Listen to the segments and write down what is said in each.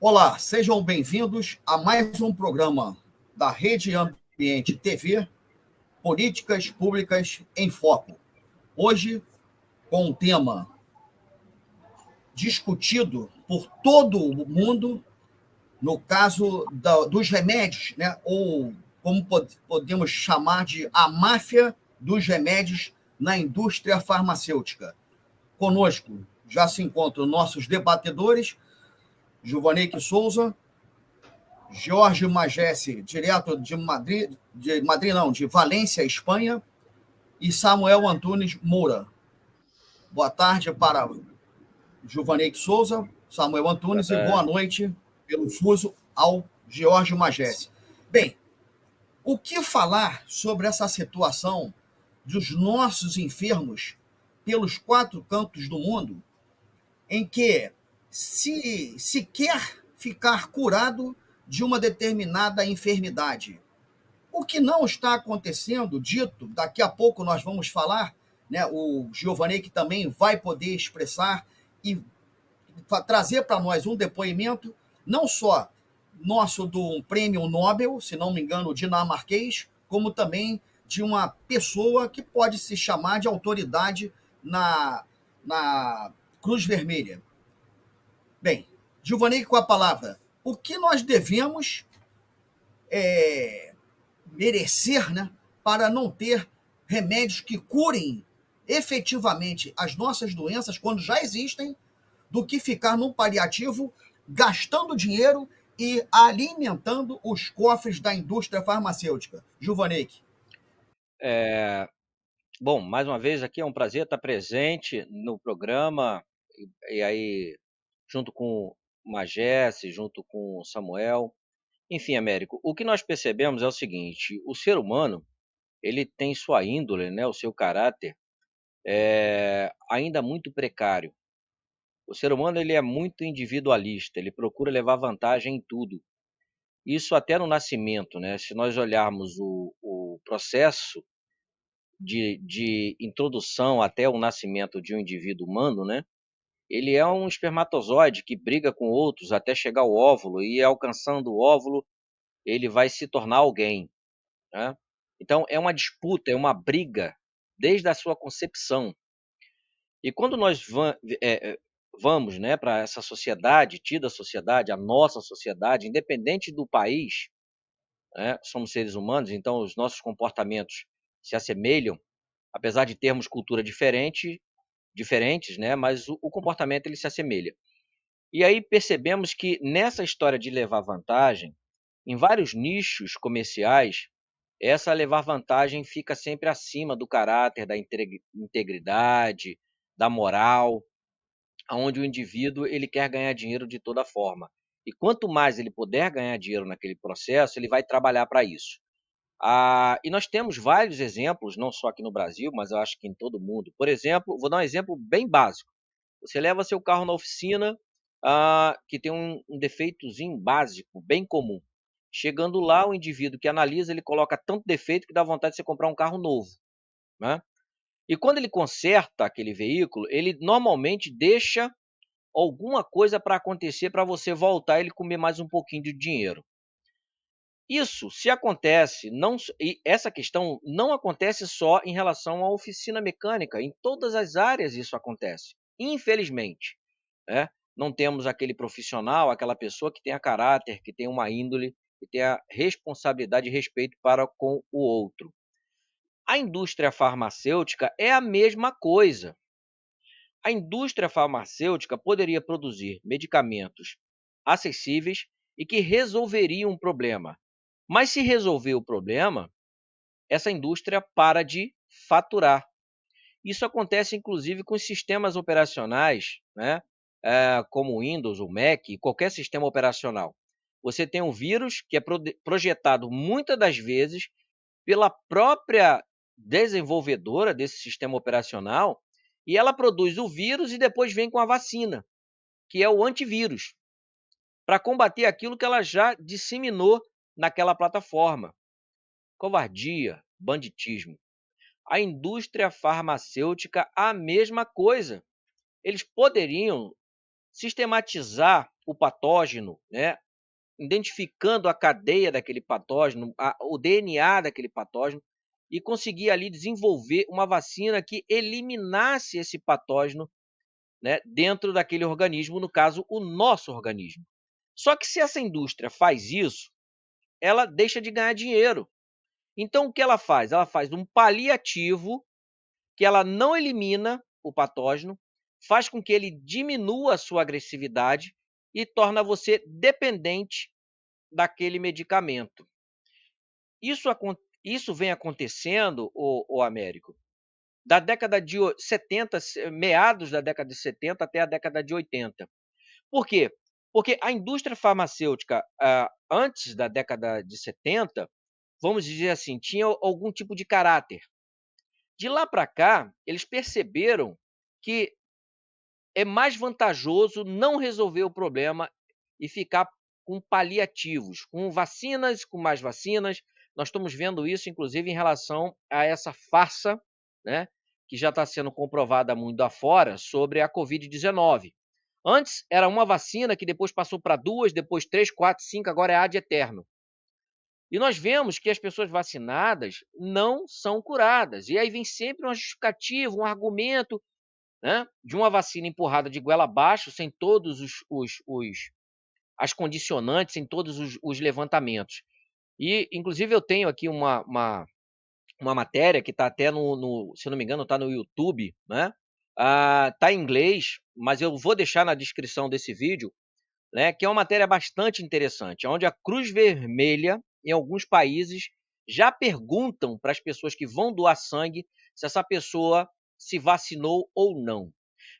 Olá, sejam bem-vindos a mais um programa da Rede Ambiente TV, Políticas Públicas em Foco. Hoje, com um tema discutido por todo o mundo, no caso dos remédios, né? Ou como podemos chamar de a máfia dos remédios na indústria farmacêutica. Conosco já se encontram nossos debatedores, Giovaneike Souza, Jorge Magesse, direto de Valência, Espanha, e Samuel Antunes Moura. Boa tarde para Giovanni Souza, Samuel Boa Antunes, e boa tarde. noite pelo fuso ao Jorge Magesse. Bem, o que falar sobre essa situação dos nossos enfermos pelos quatro cantos do mundo, em que se quer ficar curado de uma determinada enfermidade, o que não está acontecendo, dito, daqui a pouco nós vamos falar, né, o Giovanni que também vai poder expressar e trazer para nós um depoimento, não só nosso do prêmio Nobel, se não me engano, dinamarquês, como também de uma pessoa que pode se chamar de autoridade na Cruz Vermelha. Bem, Giovanni, com a palavra, o que nós devemos merecer, né, para não ter remédios que curem efetivamente as nossas doenças quando já existem, do que ficar num paliativo gastando dinheiro e alimentando os cofres da indústria farmacêutica. Giovaneik. É, bom, mais uma vez aqui é um prazer estar presente no programa, e aí junto com o Magesse, junto com o Samuel. Enfim, Américo, o que nós percebemos é o seguinte: o ser humano, ele tem sua índole, né, o seu caráter, ainda muito precário. O ser humano, ele é muito individualista, ele procura levar vantagem em tudo. Isso até no nascimento, né? Se nós olharmos o processo de introdução até o nascimento de um indivíduo humano, né, ele é um espermatozoide que briga com outros até chegar ao óvulo, e alcançando o óvulo, ele vai se tornar alguém, né. Então é uma disputa, é uma briga desde a sua concepção. E quando nós vamos, né, para essa sociedade, tida sociedade, a nossa sociedade, independente do país, né, somos seres humanos, então os nossos comportamentos se assemelham, apesar de termos cultura diferentes, né, mas o comportamento ele se assemelha. E aí percebemos que nessa história de levar vantagem, em vários nichos comerciais, essa levar vantagem fica sempre acima do caráter, da integridade, da moral, aonde o indivíduo ele quer ganhar dinheiro de toda forma. E quanto mais ele puder ganhar dinheiro naquele processo, ele vai trabalhar para isso. E nós temos vários exemplos, não só aqui no Brasil, mas eu acho que em todo o mundo. Por exemplo, vou dar um exemplo bem básico. Você leva seu carro na oficina, que tem um defeitozinho básico, bem comum. Chegando lá, o indivíduo que analisa, ele coloca tanto defeito que dá vontade de você comprar um carro novo, né. E quando ele conserta aquele veículo, ele normalmente deixa alguma coisa para acontecer para você voltar e ele comer mais um pouquinho de dinheiro. Isso, se acontece, não s e essa questão não acontece só em relação à oficina mecânica, em todas as áreas isso acontece, infelizmente, né. Não temos aquele profissional, aquela pessoa que tenha caráter, que tenha uma índole, que tenha responsabilidade e respeito para com o outro. A indústria farmacêutica é a mesma coisa. A indústria farmacêutica poderia produzir medicamentos acessíveis e que resolveriam um problema. Mas se resolver o problema, essa indústria para de faturar. Isso acontece inclusive com os sistemas operacionais, né, como o Windows, o Mac, qualquer sistema operacional. Você tem um vírus que é projetado muitas das vezes pela própria desenvolvedora desse sistema operacional, e ela produz o vírus e depois vem com a vacina, que é o antivírus, para combater aquilo que ela já disseminou naquela plataforma. Covardia, banditismo. A indústria farmacêutica, a mesma coisa. Eles poderiam sistematizar o patógeno, né, identificando a cadeia daquele patógeno, o DNA daquele patógeno, e conseguir ali desenvolver uma vacina que eliminasse esse patógeno, né, dentro daquele organismo, no caso, o nosso organismo. Só que se essa indústria faz isso, ela deixa de ganhar dinheiro. Então, o que ela faz? Ela faz um paliativo que ela não elimina o patógeno, faz com que ele diminua a sua agressividade e torna você dependente daquele medicamento. Isso vem acontecendo, o Américo, da década de 70, meados da década de 70 até a década de 80. Por quê? Porque a indústria farmacêutica, antes da década de 70, vamos dizer assim, tinha algum tipo de caráter. De lá para cá, eles perceberam que é mais vantajoso não resolver o problema e ficar com paliativos, com vacinas, com mais vacinas. Nós estamos vendo isso, inclusive, em relação a essa farsa, né, que já está sendo comprovada mundo afora, sobre a Covid-19. Antes era uma vacina que depois passou para duas, depois três, quatro, cinco, agora é ad eterno. E nós vemos que as pessoas vacinadas não são curadas. E aí vem sempre uma justificativa, um argumento, né, de uma vacina empurrada de goela abaixo, sem todos as condicionantes, sem todos os levantamentos. E, inclusive, eu tenho aqui uma matéria que está até se eu não me engano, está no YouTube, né? Está em inglês, mas eu vou deixar na descrição desse vídeo, né, que é uma matéria bastante interessante, onde a Cruz Vermelha, em alguns países, já perguntam para as pessoas que vão doar sangue se essa pessoa se vacinou ou não.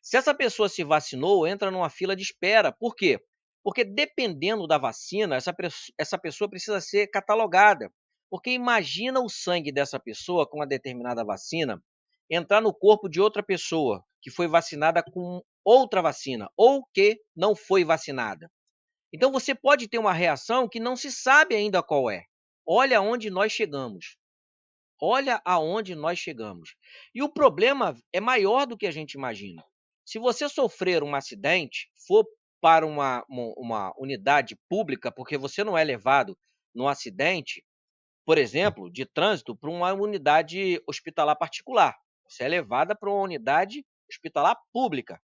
Se essa pessoa se vacinou, entra numa fila de espera. Por quê? Porque dependendo da vacina, essa pessoa precisa ser catalogada. Porque imagina o sangue dessa pessoa com uma determinada vacina entrar no corpo de outra pessoa que foi vacinada com outra vacina ou que não foi vacinada. Então você pode ter uma reação que não se sabe ainda qual é. Olha onde nós chegamos. Olha aonde nós chegamos. E o problema é maior do que a gente imagina. Se você sofrer um acidente, for para uma unidade pública, porque você não é levado num acidente, por exemplo, de trânsito, para uma unidade hospitalar particular. Você é levada para uma unidade hospitalar pública.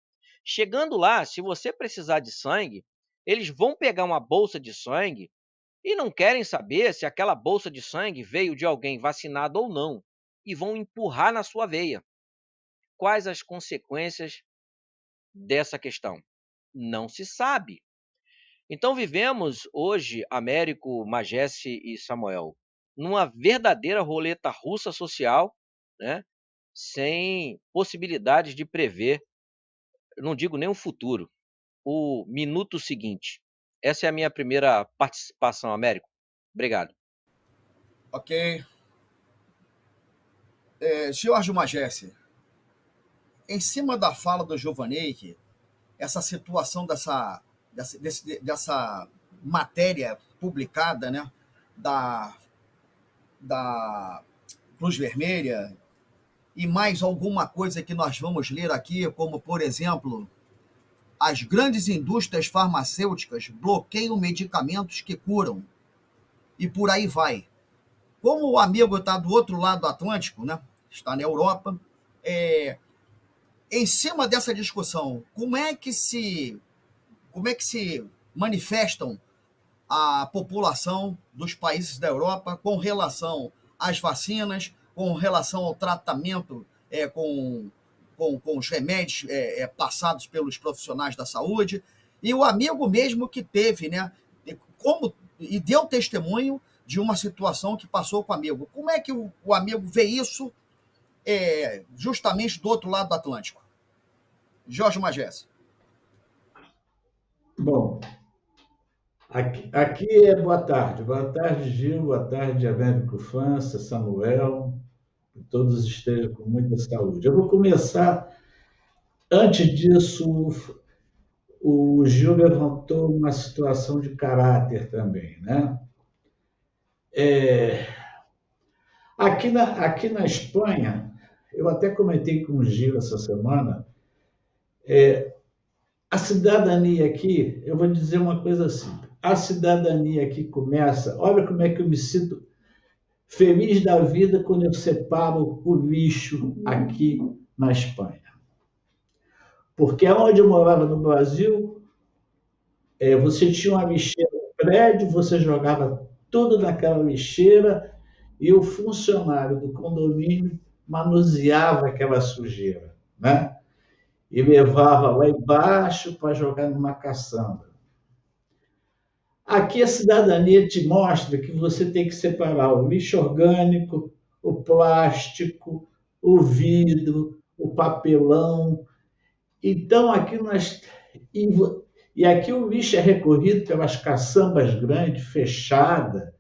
Chegando lá, se você precisar de sangue, eles vão pegar uma bolsa de sangue e não querem saber se aquela bolsa de sangue veio de alguém vacinado ou não, e vão empurrar na sua veia. Quais as consequências dessa questão? Não se sabe. Então vivemos hoje, Américo, Magesse e Samuel, numa verdadeira roleta russa social, né? Sem possibilidades de prever, eu não digo nem o futuro, o minuto seguinte. Essa é a minha primeira participação, Américo. Obrigado. Ok. Jorge Magesse, em cima da fala do Giovanni, essa situação dessa matéria publicada, né, da, da Cruz Vermelha, e mais alguma coisa que nós vamos ler aqui, como, por exemplo, as grandes indústrias farmacêuticas bloqueiam medicamentos que curam, e por aí vai. Como o amigo está do outro lado do Atlântico, né, está na Europa, em cima dessa discussão, como é que se manifestam a população dos países da Europa com relação às vacinas, com relação ao tratamento com os remédios passados pelos profissionais da saúde, e o amigo mesmo que teve, né, e deu testemunho de uma situação que passou com o amigo. Como é que o amigo vê isso justamente do outro lado do Atlântico? Jorge Magés. Bom, aqui é boa tarde. Boa tarde, Gil. Boa tarde, Américo França, Samuel. Que todos estejam com muita saúde. Eu vou começar. Antes disso, o Gil levantou uma situação de caráter também, né? Aqui na Espanha, eu até comentei com o Gil essa semana, A cidadania aqui, eu vou dizer uma coisa simples. A cidadania aqui começa, olha como é que eu me sinto feliz da vida quando eu separo o lixo aqui na Espanha. Porque onde eu morava no Brasil, você tinha uma lixeira no prédio, você jogava tudo naquela lixeira e o funcionário do condomínio manuseava aquela sujeira, né? E levava lá embaixo para jogar numa caçamba. Aqui a cidadania te mostra que você tem que separar o lixo orgânico, o plástico, o vidro, o papelão. Então, aqui nós. E aqui o lixo é recolhido pelas caçambas grandes, fechadas,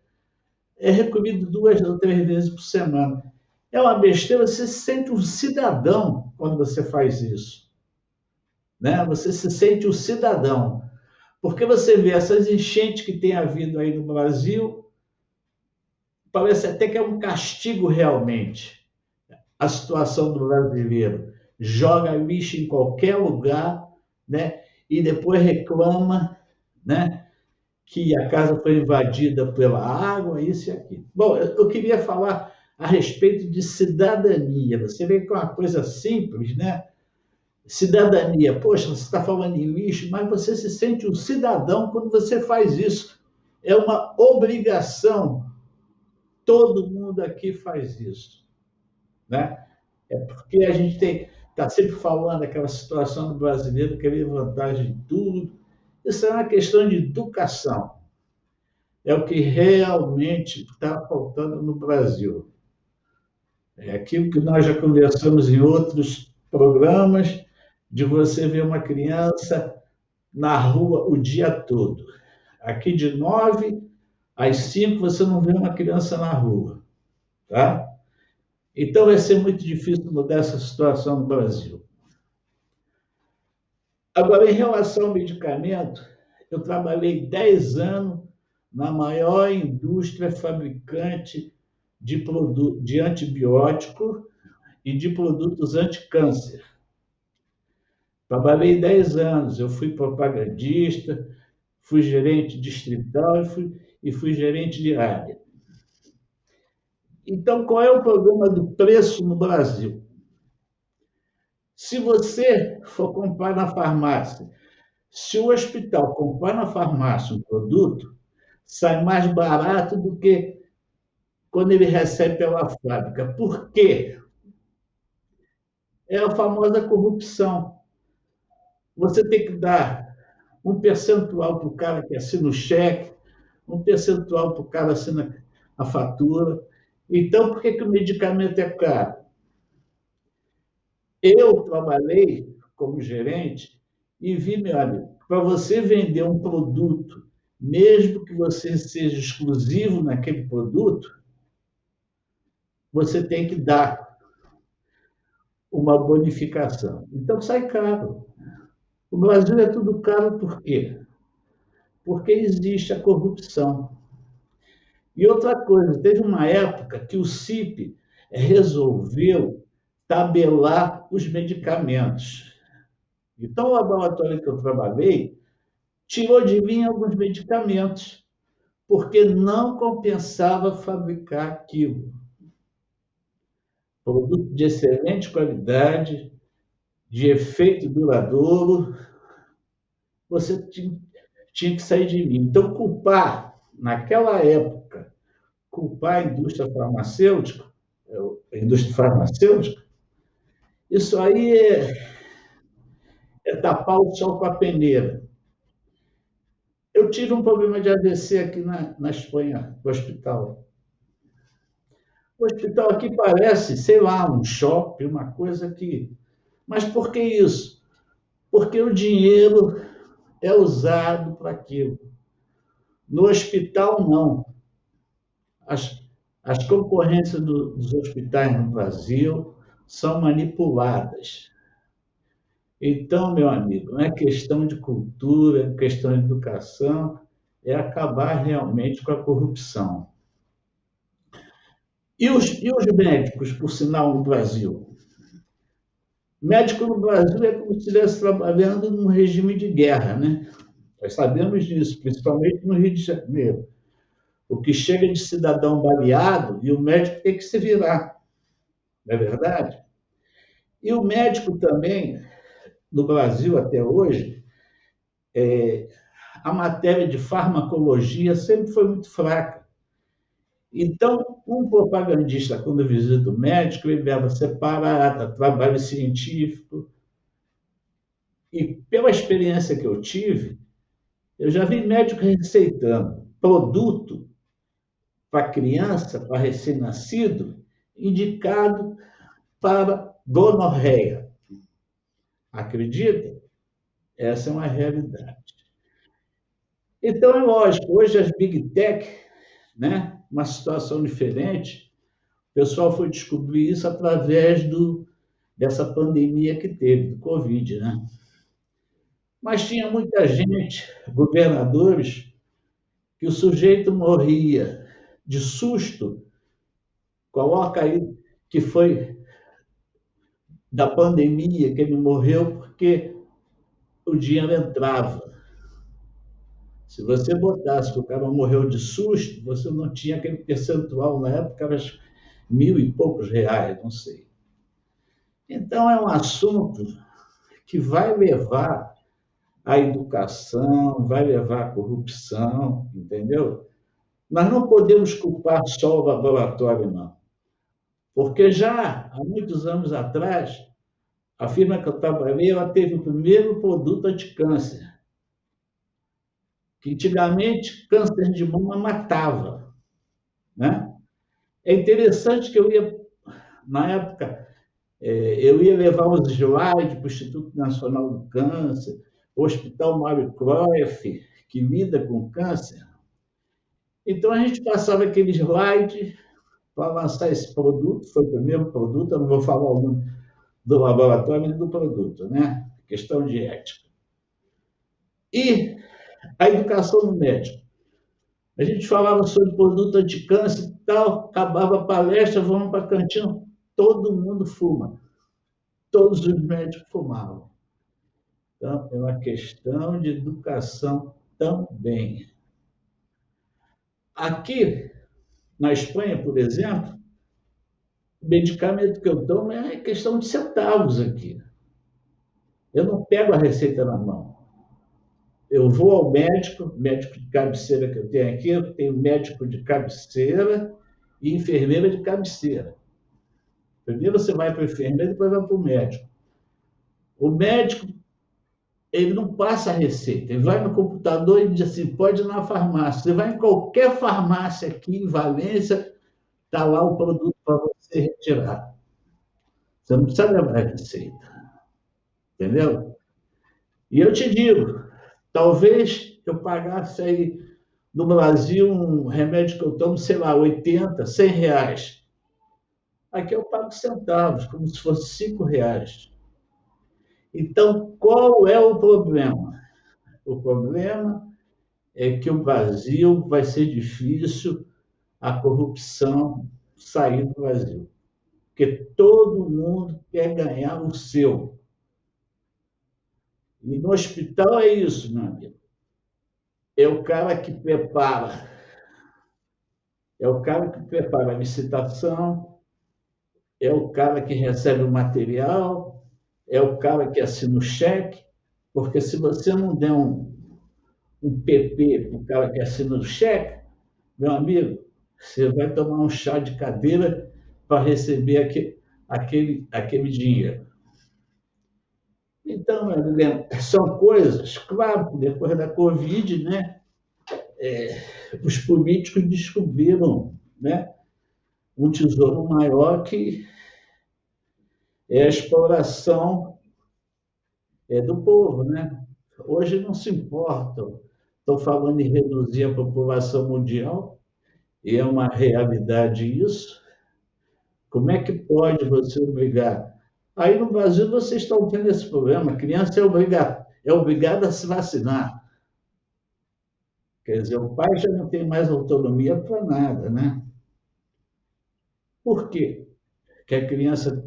é recolhido 2 ou 3 vezes por semana. É uma besteira, você se sente um cidadão quando você faz isso. Né? Você se sente um cidadão. Porque você vê essas enchentes que tem havido aí no Brasil, parece até que é um castigo realmente. A situação do brasileiro. Joga lixo em qualquer lugar, né? E depois reclama, né? Que a casa foi invadida pela água, isso e aquilo. Bom, eu queria falar a respeito de cidadania. Você vê que é uma coisa simples, né? Cidadania. Poxa, você está falando em lixo, mas você se sente um cidadão quando você faz isso. É uma obrigação. Todo mundo aqui faz isso, né? É porque a gente está sempre falando daquela situação do brasileiro querer vantagem em tudo. Isso é uma questão de educação. É o que realmente está faltando no Brasil. É aquilo que nós já conversamos em outros programas, de você ver uma criança na rua o dia todo. Aqui de 9 às 5 você não vê uma criança na rua, tá? Então vai ser muito difícil mudar essa situação no Brasil. Agora, em relação ao medicamento, eu trabalhei 10 anos na maior indústria fabricante de antibiótico e de produtos anticâncer. Trabalhei 10 anos, eu fui propagandista, fui gerente distrital e fui gerente de área. Então, qual é o problema do preço no Brasil? Se você for comprar na farmácia, se o hospital comprar na farmácia um produto, sai mais barato do que quando ele recebe pela fábrica. Por quê? É a famosa corrupção. Você tem que dar um percentual para o cara que assina o cheque, um percentual para o cara que assina a fatura. Então, por que o medicamento é caro? Eu trabalhei como gerente e vi, meu amigo, para você vender um produto, mesmo que você seja exclusivo naquele produto, você tem que dar uma bonificação. Então, sai caro. O Brasil é tudo caro por quê? Porque existe a corrupção. E outra coisa, teve uma época que o CIP resolveu tabelar os medicamentos. Então, o laboratório que eu trabalhei tirou de mim alguns medicamentos, porque não compensava fabricar aquilo. Produto de excelente qualidade, de efeito duradouro, você tinha que sair de mim. Então, naquela época, culpar a indústria farmacêutica, isso aí é tapar o sol com a peneira. Eu tive um problema de AVC aqui na Espanha, no hospital. O hospital aqui parece, sei lá, um shopping, uma coisa que... Mas por que isso? Porque o dinheiro é usado para aquilo. No hospital, não. As concorrências dos hospitais no Brasil são manipuladas. Então, meu amigo, não é questão de cultura, é questão de educação, é acabar realmente com a corrupção. E os médicos, por sinal, no Brasil? Médico no Brasil é como se estivesse trabalhando num regime de guerra, né? Nós sabemos disso, principalmente no Rio de Janeiro. O que chega de cidadão baleado e o médico tem que se virar, não é verdade? E o médico também, no Brasil até hoje, a matéria de farmacologia sempre foi muito fraca. Então, um propagandista, quando visita o médico, ele leva separata, trabalho científico. E pela experiência que eu tive, eu já vi médico receitando produto para criança, para recém-nascido, indicado para gonorreia. Acredita? Essa é uma realidade. Então, é lógico, hoje as Big Tech, né, uma situação diferente, o pessoal foi descobrir isso através dessa pandemia que teve, do Covid, né? Mas tinha muita gente, governadores, que o sujeito morria de susto, coloca aí que foi da pandemia que ele morreu porque o dinheiro entrava. Se você botasse que o cara morreu de susto, você não tinha aquele percentual na época, era 1.000 e poucos reais, não sei. Então é um assunto que vai levar à educação, vai levar à corrupção, entendeu? Nós não podemos culpar só o laboratório, não. Porque já há muitos anos atrás, a firma que eu trabalhei, ela teve o primeiro produto anticâncer, que antigamente câncer de mama matava, né? É interessante que na época, eu ia levar os slides para o Instituto Nacional do Câncer, o Hospital Mário Cruyff, que lida com câncer. Então, a gente passava aquele slide para lançar esse produto, foi o primeiro produto, eu não vou falar o nome do laboratório nem do produto, né? Questão de ética. E a educação do médico. A gente falava sobre produto anticâncer e tal, acabava a palestra, vamos para a cantina, todo mundo fuma. Todos os médicos fumavam. Então, é uma questão de educação também. Aqui, na Espanha, por exemplo, o medicamento que eu tomo é questão de centavos aqui. Eu não pego a receita na mão. Eu vou ao médico de cabeceira que eu tenho aqui, eu tenho médico de cabeceira e enfermeira de cabeceira. Primeiro você vai para o enfermeiro, depois vai para o médico. O médico, ele não passa a receita, ele vai no computador e diz assim, pode ir na farmácia. Você vai em qualquer farmácia aqui em Valência, está lá o produto para você retirar. Você não precisa levar a receita. Entendeu? E eu te digo, talvez eu pagasse aí no Brasil um remédio que eu tomo, sei lá, 80, 100 reais. Aqui eu pago centavos, como se fosse 5 reais. Então, qual é o problema? O problema é que o Brasil vai ser difícil a corrupção sair do Brasil. Porque todo mundo quer ganhar o seu. E no hospital é isso, meu amigo. É o cara que prepara. É o cara que prepara a licitação, é o cara que recebe o material, é o cara que assina o cheque, porque se você não der um PP para o cara que assina o cheque, meu amigo, você vai tomar um chá de cadeira para receber aquele dinheiro. Então, são coisas, claro, depois da Covid, né, os políticos descobriram, né, um tesouro maior que é a exploração do povo, né? Hoje não se importam. Estão falando em reduzir a população mundial, e é uma realidade isso. Como é que pode você obrigar? Aí no Brasil vocês estão tendo esse problema. A criança é obrigada a se vacinar. Quer dizer, o pai já não tem mais autonomia para nada, né? Por quê? Que a criança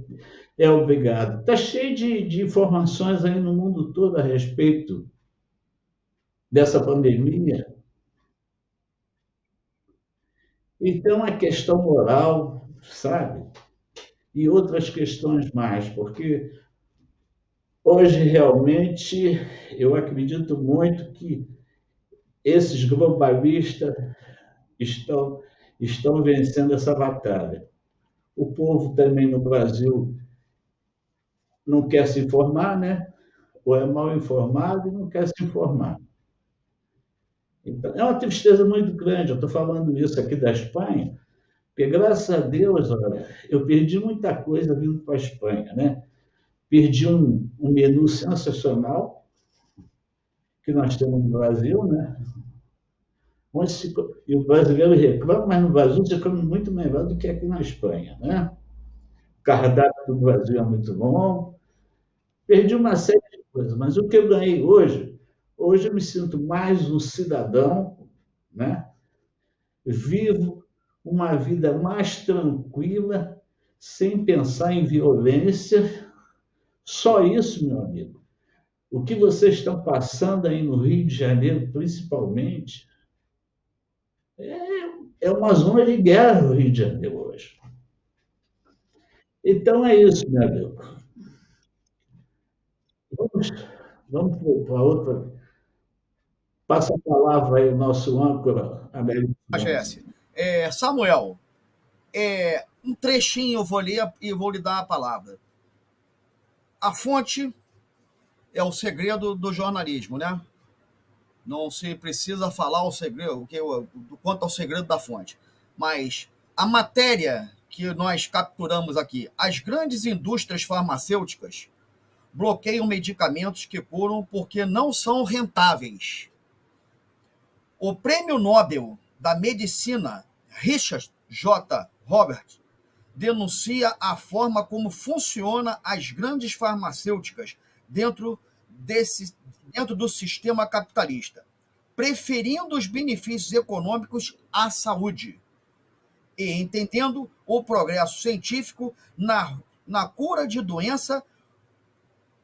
é obrigado. Está cheio de informações aí no mundo todo a respeito dessa pandemia. Então, a questão moral, sabe? E outras questões mais, porque hoje realmente eu acredito muito que esses globalistas estão vencendo essa batalha. O povo também no Brasil não quer se informar, né? Ou é mal informado e não quer se informar. Então, é uma tristeza muito grande. Eu estou falando isso aqui da Espanha, porque, graças a Deus, olha, eu perdi muita coisa vindo para a Espanha, né? Perdi um menu sensacional que nós temos no Brasil, né? E o brasileiro reclama, mas no Brasil você come muito melhor do que aqui na Espanha, né? O cardápio do Brasil é muito bom. Perdi uma série de coisas, mas o que eu ganhei hoje eu me sinto mais um cidadão, né? Vivo uma vida mais tranquila, sem pensar em violência. Só isso, meu amigo. O que vocês estão passando aí no Rio de Janeiro, principalmente, é uma zona de guerra no Rio de Janeiro hoje. Então é isso, meu amigo. Vamos para outra. Passa a palavra aí o nosso âncora, Américo. Samuel, um trechinho eu vou ler e vou lhe dar a palavra. A fonte é o segredo do jornalismo, né? Não se precisa falar o segredo, quanto ao segredo da fonte. Mas a matéria que nós capturamos aqui, as grandes indústrias farmacêuticas bloqueiam medicamentos que curam porque não são rentáveis. O Prêmio Nobel da Medicina, Richard J. Roberts, denuncia a forma como funciona as grandes farmacêuticas dentro do sistema capitalista, preferindo os benefícios econômicos à saúde e entendendo o progresso científico na cura de doença,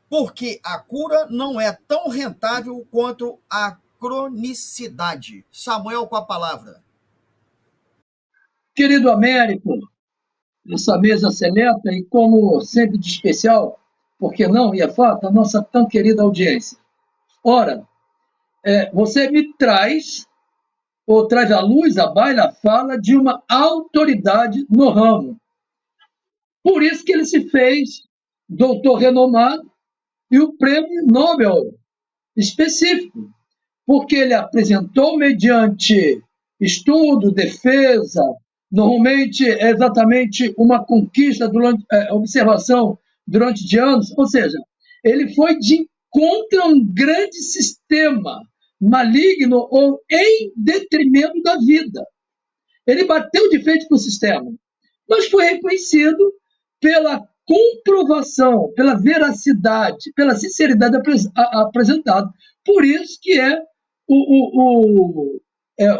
porque a cura não é tão rentável quanto a cronicidade. Samuel, com a palavra. Querido Américo, essa mesa seleta e, como sempre de especial, por que não, e é fato, a nossa tão querida audiência. Ora, você me traz à luz, à baila, a fala de uma autoridade no ramo. Por isso que ele se fez doutor renomado e o prêmio Nobel específico, porque ele apresentou mediante estudo, defesa, normalmente é exatamente uma conquista, observação durante de anos, ou seja, ele foi de encontro a um grande sistema maligno ou em detrimento da vida. Ele bateu de frente com o sistema, mas foi reconhecido pela comprovação, pela veracidade, pela sinceridade apresentada. Por isso que é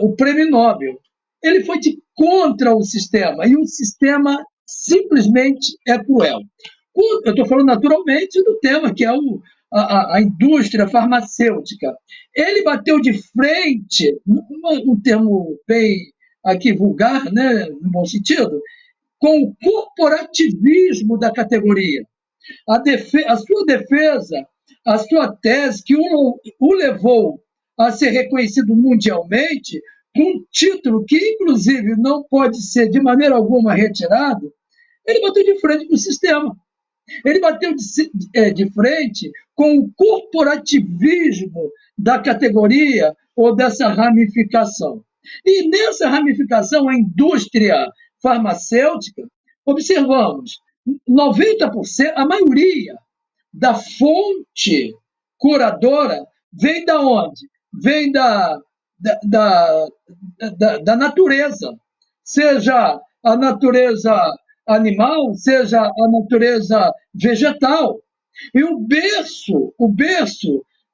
o Prêmio Nobel. Ele foi de contra o sistema, e o sistema simplesmente é cruel. Eu estou falando naturalmente do tema, que é a indústria farmacêutica. Ele bateu de frente, um termo bem aqui vulgar, né, no bom sentido, com o corporativismo da categoria. A sua defesa, a sua tese, que o levou a ser reconhecido mundialmente, com um título que, inclusive, não pode ser de maneira alguma retirado, ele bateu de frente com o sistema. Ele bateu de frente com o corporativismo da categoria ou dessa ramificação. E nessa ramificação, a indústria farmacêutica, observamos, 90%, a maioria da fonte curadora vem da onde? Vem da natureza, seja a natureza animal, seja a natureza vegetal. E o berço,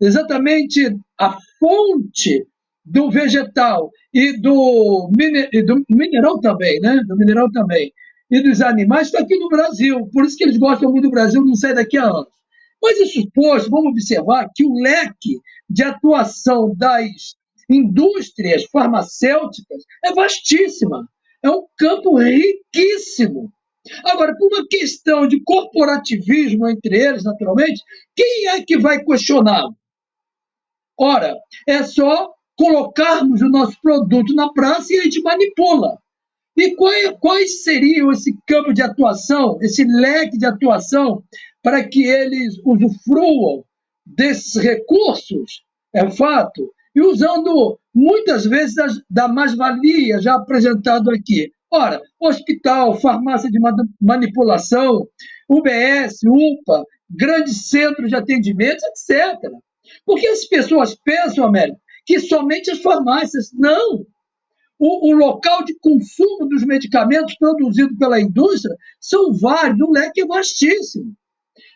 exatamente a fonte do vegetal e do mineral também, né? Do mineral também. e dos animais está aqui no Brasil. Por isso que eles gostam muito do Brasil, não sai daqui a anos. Mas isso posto, vamos observar que o leque de atuação das indústrias farmacêuticas é vastíssima. É um campo riquíssimo. Agora, por uma questão de corporativismo entre eles, naturalmente, quem é que vai questioná-lo? Ora, é só colocarmos o nosso produto na praça e a gente manipula. E quais seriam esse campo de atuação, esse leque de atuação, para que eles usufruam desses recursos, é fato, e usando muitas vezes da mais-valia já apresentado aqui. Ora, hospital, farmácia de manipulação, UBS, UPA, grandes centros de atendimento, etc. Porque as pessoas pensam, Américo, que somente as farmácias. Não! O local de consumo dos medicamentos produzidos pela indústria são vários, o leque é vastíssimo.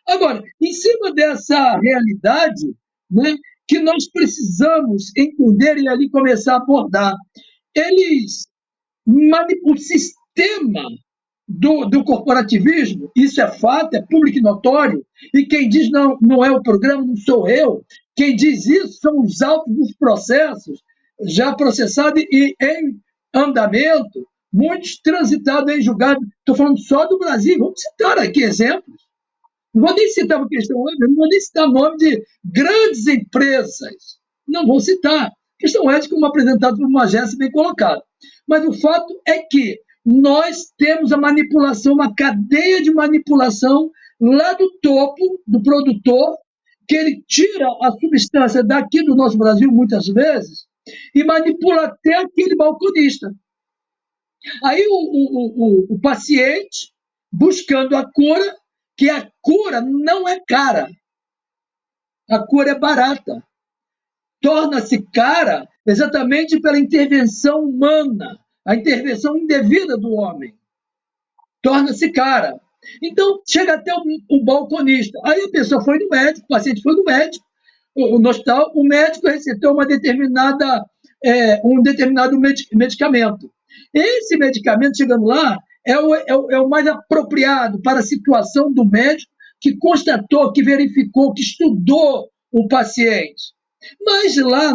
Agora, em cima dessa realidade, né, que nós precisamos entender e ali começar a abordar, o sistema do corporativismo, isso é fato, é público e notório, e quem diz não é o programa, não sou eu, quem diz isso são os autos dos processos, já processados e em andamento, muitos transitados em julgado. Estou falando só do Brasil, vamos citar aqui exemplos. Não vou nem citar uma questão, não vou nem citar nome de grandes empresas, não vou citar. Questão ética, como apresentado por uma Jéssica bem colocada. Mas o fato é que nós temos a manipulação, uma cadeia de manipulação lá do topo do produtor, que ele tira a substância daqui do nosso Brasil, muitas vezes, e manipula até aquele balconista. Aí o paciente, buscando a cura, que a cura não é cara, a cura é barata. Torna-se cara exatamente pela intervenção humana, a intervenção indevida do homem. Torna-se cara. Então, chega até o balconista. Aí a pessoa foi no médico, o paciente foi no médico, no hospital, o médico receitou um determinado medicamento. Esse medicamento, chegando lá, é o mais apropriado para a situação do médico que constatou, que verificou, que estudou o paciente. Mas lá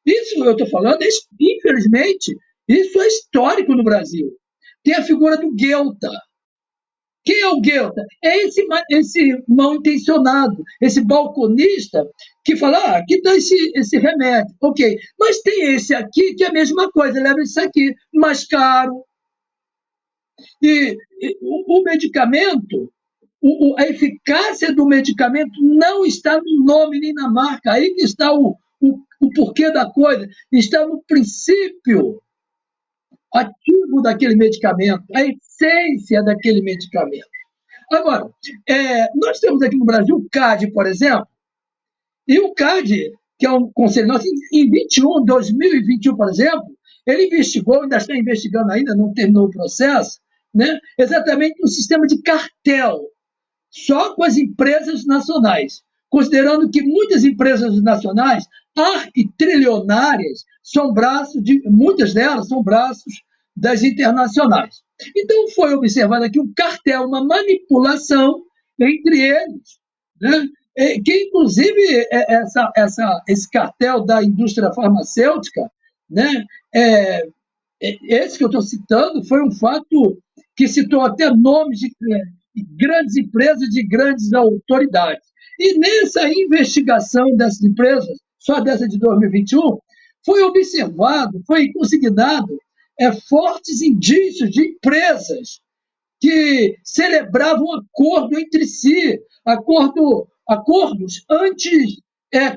isso eu estou falando, infelizmente, isso é histórico no Brasil. Tem a figura do Guelta. Quem é o Guelta? É esse mal-intencionado, esse balconista que fala, aqui está esse remédio, ok, mas tem esse aqui que é a mesma coisa, leva isso aqui, mais caro. E o medicamento, a eficácia do medicamento não está no nome nem na marca, aí que está o porquê da coisa, está no princípio ativo daquele medicamento, a essência daquele medicamento. Agora, nós temos aqui no Brasil o CAD, por exemplo, e o CAD, que é um conselho nosso, em 2021, por exemplo, ele investigou, ainda está investigando ainda, não terminou o processo, né, exatamente um sistema de cartel, só com as empresas nacionais, considerando que muitas empresas nacionais, arquitrilionárias, muitas delas são braços das internacionais. Então, foi observado aqui um cartel, uma manipulação entre eles, né? Que, inclusive, esse cartel da indústria farmacêutica, né? Esse que eu estou citando foi um fato que citou até nomes de grandes empresas, de grandes autoridades. E nessa investigação dessas empresas, só dessa de 2021, foi observado, foi consignado fortes indícios de empresas que celebravam acordo entre si, acordos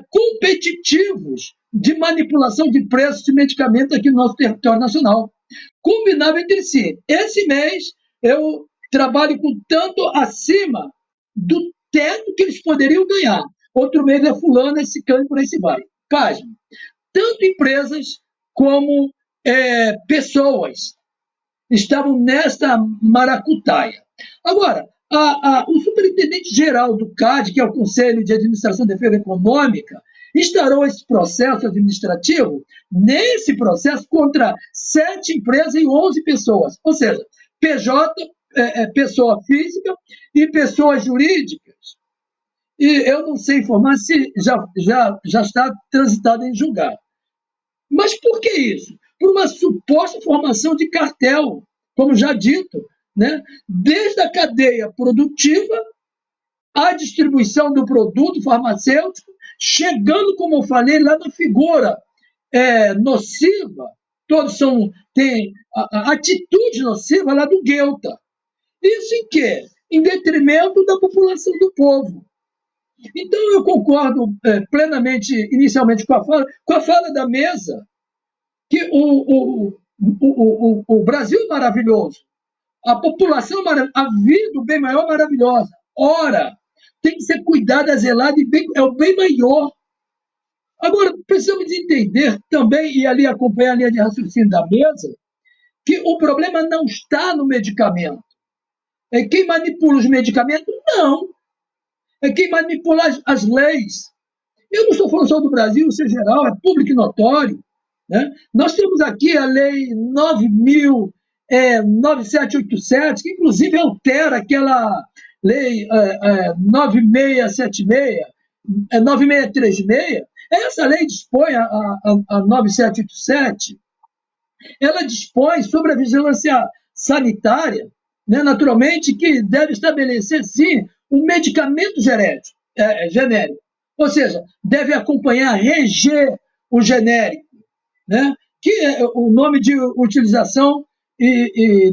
competitivos de manipulação de preços de medicamentos aqui no nosso território nacional. Combinavam entre si. Esse mês eu trabalho com tanto acima do teto que eles poderiam ganhar. Outro mês é fulano, esse cano, por aí se vai. Pasme. Tanto empresas como pessoas estavam nesta maracutaia. Agora, o superintendente-geral do CAD, que é o Conselho de Administração e Defesa Econômica, instaurou esse processo administrativo, nesse processo, contra 7 empresas e 11 pessoas, ou seja, PJ, pessoa física e pessoas jurídicas. E eu não sei informar se já está transitado em julgado. Mas por que isso? Por uma suposta formação de cartel, como já dito, né? Desde a cadeia produtiva à distribuição do produto farmacêutico, chegando, como eu falei, lá na figura nociva, todos têm a atitude nociva lá do Goethe. Isso em quê? Em detrimento da população do povo. Então, eu concordo plenamente, inicialmente, com a fala da mesa, que o Brasil é maravilhoso, a população a vida, o bem maior é maravilhosa. Ora, tem que ser cuidada, zelada, e é o bem maior. Agora, precisamos entender também, e ali acompanhar a linha de raciocínio da mesa, que o problema não está no medicamento. É quem manipula os medicamentos? Não. É quem manipula as leis. Eu não estou falando só do Brasil, isso é geral, é público e notório. Né? Nós temos aqui a Lei 9.9787, que inclusive altera aquela Lei 9676, 9636. Essa lei dispõe, a 9787, ela dispõe sobre a vigilância sanitária, né, naturalmente, que deve estabelecer, sim, um medicamento genérico. Ou seja, deve acompanhar, reger o genérico, né, que é o nome de utilização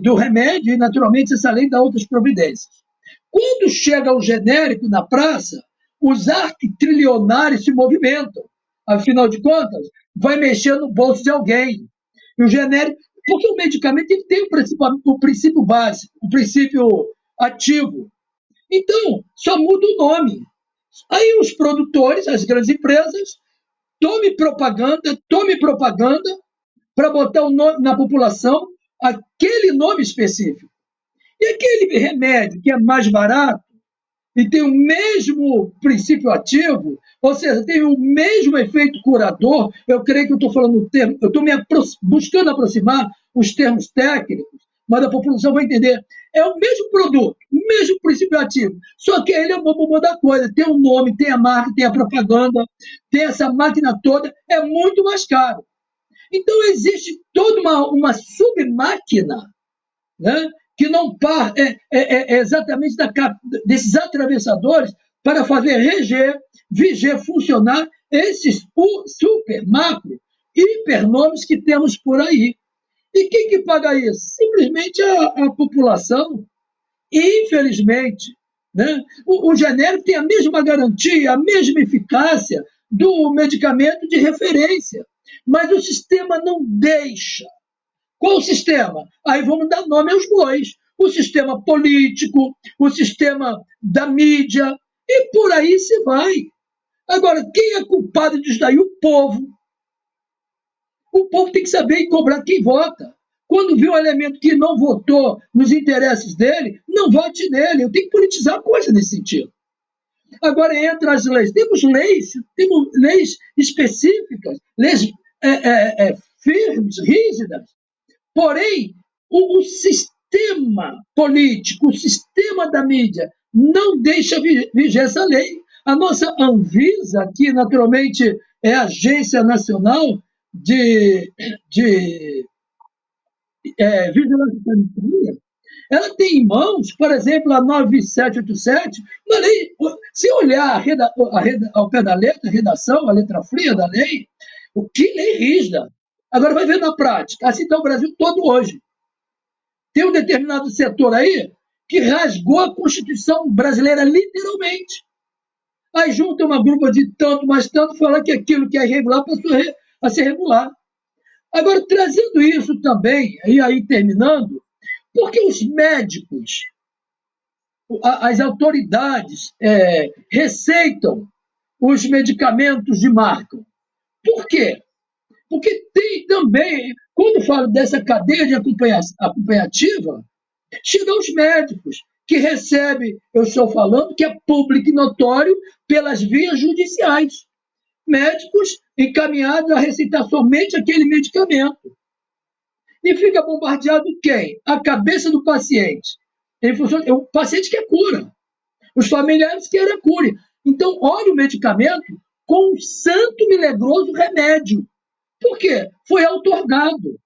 do remédio, e, naturalmente, essa lei dá outras providências. Quando chega o genérico na praça, os arquitrilionários se movimentam. Afinal de contas, vai mexer no bolso de alguém. E o genérico, porque o medicamento ele tem o princípio básico, o princípio ativo. Então, só muda o nome. Aí os produtores, as grandes empresas, tome propaganda para botar na população aquele nome específico. E aquele remédio que é mais barato e tem o mesmo princípio ativo, ou seja, tem o mesmo efeito curador, eu creio que eu estou falando o termo, eu estou buscando aproximar os termos técnicos, mas a população vai entender. É o mesmo produto, o mesmo princípio ativo, só que ele é uma bomba da coisa, tem um nome, tem a marca, tem a propaganda, tem essa máquina toda, é muito mais caro. Então, existe toda uma submáquina, né, que não é exatamente desses atravessadores para fazer viger, funcionar esses super, macro, hipernomes que temos por aí. E quem que paga isso? Simplesmente a população. Infelizmente, né, o genérico tem a mesma garantia, a mesma eficácia do medicamento de referência, mas o sistema não deixa. Qual o sistema? Aí vamos dar nome aos bois. O sistema político, o sistema da mídia, e por aí se vai. Agora, quem é culpado disso daí? O povo. O povo tem que saber e cobrar quem vota. Quando vê um elemento que não votou nos interesses dele, não vote nele. Eu tenho que politizar a coisa nesse sentido. Agora, entre as leis, temos leis específicas, leis firmes, rígidas. Porém, o sistema político, o sistema da mídia, não deixa viger essa lei. A nossa Anvisa, que naturalmente é a Agência Nacional de Vigilância Sanitária, ela tem em mãos, por exemplo, a 9787, uma lei, se olhar ao pé da letra, a redação, a letra fria da lei, que lei rígida. Agora vai ver na prática. Assim está o Brasil todo hoje. Tem um determinado setor aí que rasgou a Constituição brasileira literalmente. Aí junta uma grupa de tanto, mais tanto, fala que aquilo que é irregular passou a ser regular. Agora, trazendo isso também, e aí terminando, porque os médicos, as autoridades receitam os medicamentos de marca? Por quê? Porque tem também, quando falo dessa cadeia de acompanhativa, chegam os médicos, que recebem, eu estou falando, que é público e notório pelas vias judiciais. médicos encaminhados a receitar somente aquele medicamento. E fica bombardeado quem? A cabeça do paciente. O paciente quer cura. Os familiares querem a cura. Então, olha o medicamento com um santo milagroso remédio. Por quê? Foi outorgado.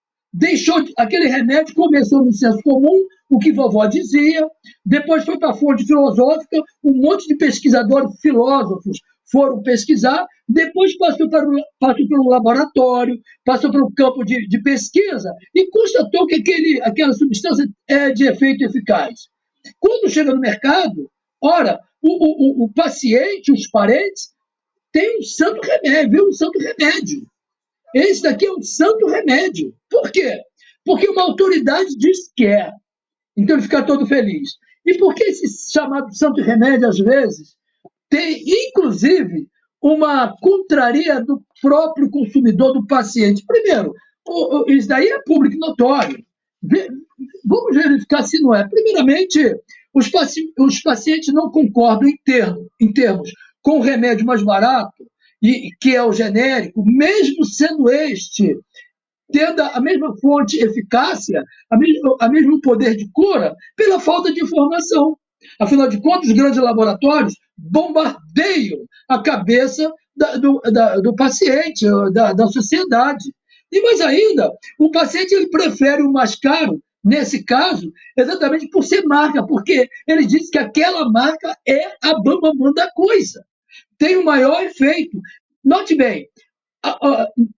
Aquele remédio começou no senso comum, o que vovó dizia, depois foi para a fonte filosófica, um monte de pesquisadores, filósofos foram pesquisar, depois passou pelo laboratório, passou pelo campo de pesquisa e constatou que aquela substância é de efeito eficaz. Quando chega no mercado, ora, o paciente, os parentes, tem um santo remédio. Esse daqui é um santo remédio. Por quê? Porque uma autoridade diz que é. Então ele fica todo feliz. E por que esse chamado santo remédio, às vezes, tem, inclusive, uma contraria do próprio consumidor, do paciente? Primeiro, isso daí é público notório. Vamos verificar se não é. Primeiramente, os pacientes não concordam em termos com o remédio mais barato, que é o genérico, mesmo sendo este, tendo a mesma fonte de eficácia, a mesmo poder de cura, pela falta de informação. Afinal de contas, os grandes laboratórios bombardeiam a cabeça do paciente, da sociedade. E mais ainda, o paciente ele prefere o mais caro, nesse caso, exatamente por ser marca, porque ele diz que aquela marca é a bambambam da coisa. Tem o maior efeito. Note bem,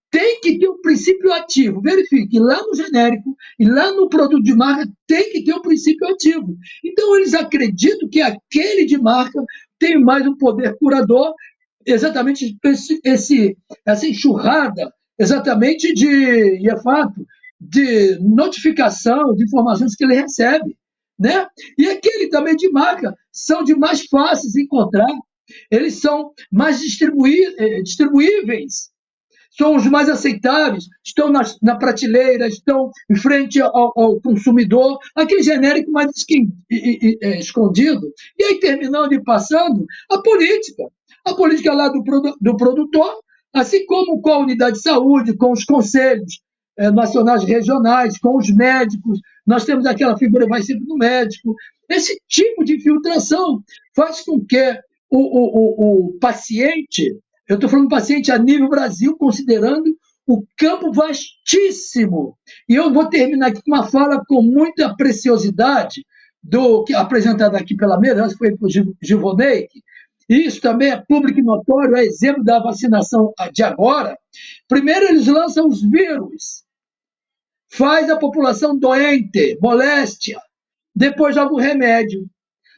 tem que ter um princípio ativo. Verifique, lá no genérico e lá no produto de marca tem que ter um princípio ativo. Então, eles acreditam que aquele de marca tem mais um poder curador, exatamente essa enxurrada, exatamente e é fato, de notificação, de informações que ele recebe. Né? E aquele também de marca são de mais fáceis de encontrar. Eles são mais distribuíveis, são os mais aceitáveis, estão na prateleira, estão em frente ao consumidor, aquele genérico mais escondido. E aí, terminando e passando, a política lá do produtor, assim como com a unidade de saúde, com os conselhos nacionais e regionais, com os médicos, nós temos aquela figura que vai sempre no médico. Esse tipo de infiltração faz com que o paciente, eu estou falando paciente a nível Brasil, considerando o campo vastíssimo. E eu vou terminar aqui com uma fala com muita preciosidade, apresentada aqui pela Meirelles, foi por Givoneik. Isso também é público e notório, é exemplo da vacinação de agora. Primeiro eles lançam os vírus, faz a população doente, moléstia, depois joga o remédio.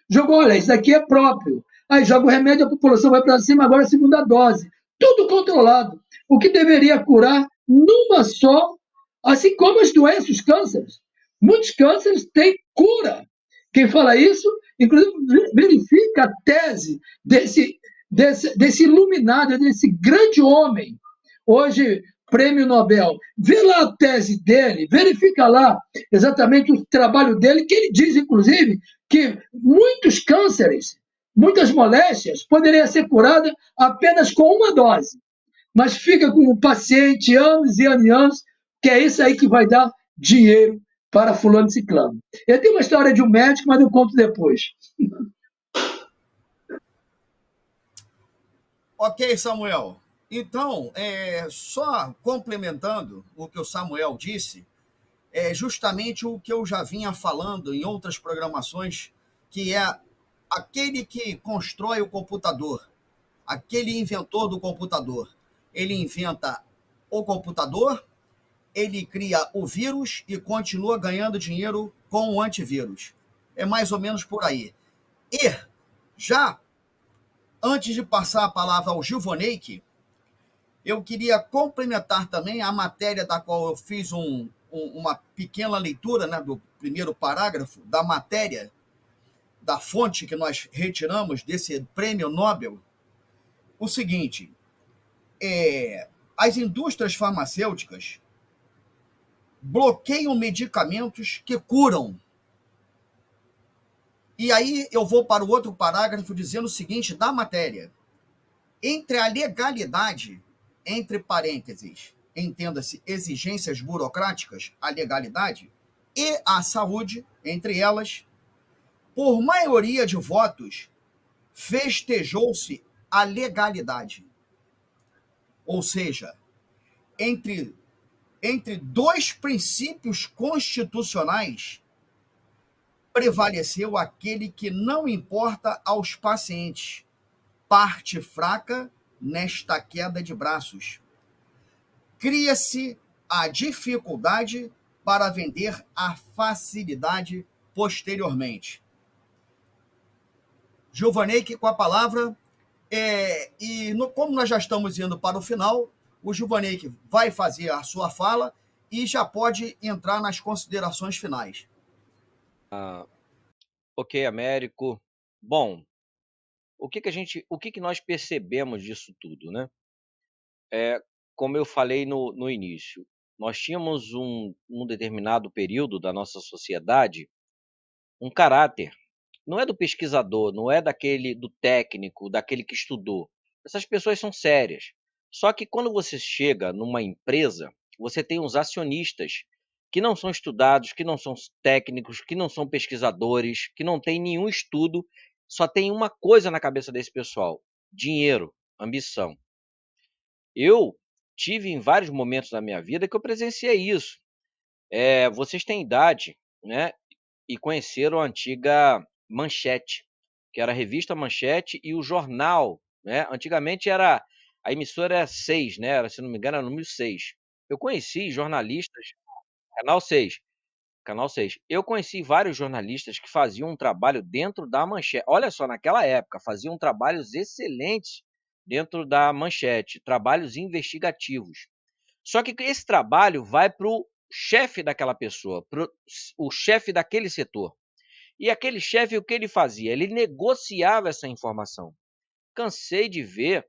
Jogou, olha, isso aqui é próprio. Aí joga o remédio, a população vai para cima, agora a segunda dose. Tudo controlado. O que deveria curar numa só, assim como as doenças, os cânceres. Muitos cânceres têm cura. Quem fala isso, inclusive, verifica a tese desse iluminado, desse grande homem, hoje prêmio Nobel. Vê lá a tese dele, verifica lá exatamente o trabalho dele, que ele diz, inclusive, que muitos cânceres, muitas moléstias poderiam ser curadas apenas com uma dose, mas fica com o paciente anos e anos e anos, que é isso aí que vai dar dinheiro para fulano e ciclano. Eu tenho uma história de um médico, mas eu conto depois. Ok, Samuel. Então, só complementando o que o Samuel disse, é justamente o que eu já vinha falando em outras programações, que é aquele que constrói o computador, aquele inventor do computador. Ele inventa o computador, ele cria o vírus e continua ganhando dinheiro com o antivírus. É mais ou menos por aí. E, já antes de passar a palavra ao Givoneik, eu queria complementar também a matéria da qual eu fiz uma pequena leitura, né, do primeiro parágrafo da matéria, da fonte que nós retiramos desse prêmio Nobel. O seguinte, as indústrias farmacêuticas bloqueiam medicamentos que curam. E aí eu vou para o outro parágrafo dizendo o seguinte da matéria. entre a legalidade, entre parênteses, entenda-se exigências burocráticas, a legalidade, e a saúde, entre elas, por maioria de votos, festejou-se a legalidade. Ou seja, entre dois princípios constitucionais, prevaleceu aquele que não importa aos pacientes, parte fraca nesta queda de braços. Cria-se a dificuldade para vender a facilidade posteriormente. Giovaneik com a palavra, como nós já estamos indo para o final, o Giovaneik vai fazer a sua fala e já pode entrar nas considerações finais. Ok, Américo. Bom, o que nós percebemos disso tudo, né? Como eu falei no início, nós tínhamos um determinado período da nossa sociedade um caráter. Não é do pesquisador, não é do técnico, daquele que estudou. Essas pessoas são sérias. Só que quando você chega numa empresa, você tem uns acionistas que não são estudados, que não são técnicos, que não são pesquisadores, que não têm nenhum estudo, só tem uma coisa na cabeça desse pessoal: dinheiro, ambição. Eu tive em vários momentos da minha vida que eu presenciei isso. Vocês têm idade, né? E conheceram a antiga Manchete, que era a revista Manchete e o jornal, né? Antigamente a emissora era 6, né? Se não me engano, era o número 6. Eu conheci jornalistas, Canal 6, Canal 6. Eu conheci vários jornalistas que faziam um trabalho dentro da Manchete. Olha só, naquela época, faziam trabalhos excelentes dentro da Manchete, trabalhos investigativos. Só que esse trabalho vai para o chefe daquela pessoa, para o chefe daquele setor. E aquele chefe, o que ele fazia? Ele negociava essa informação. Cansei de ver,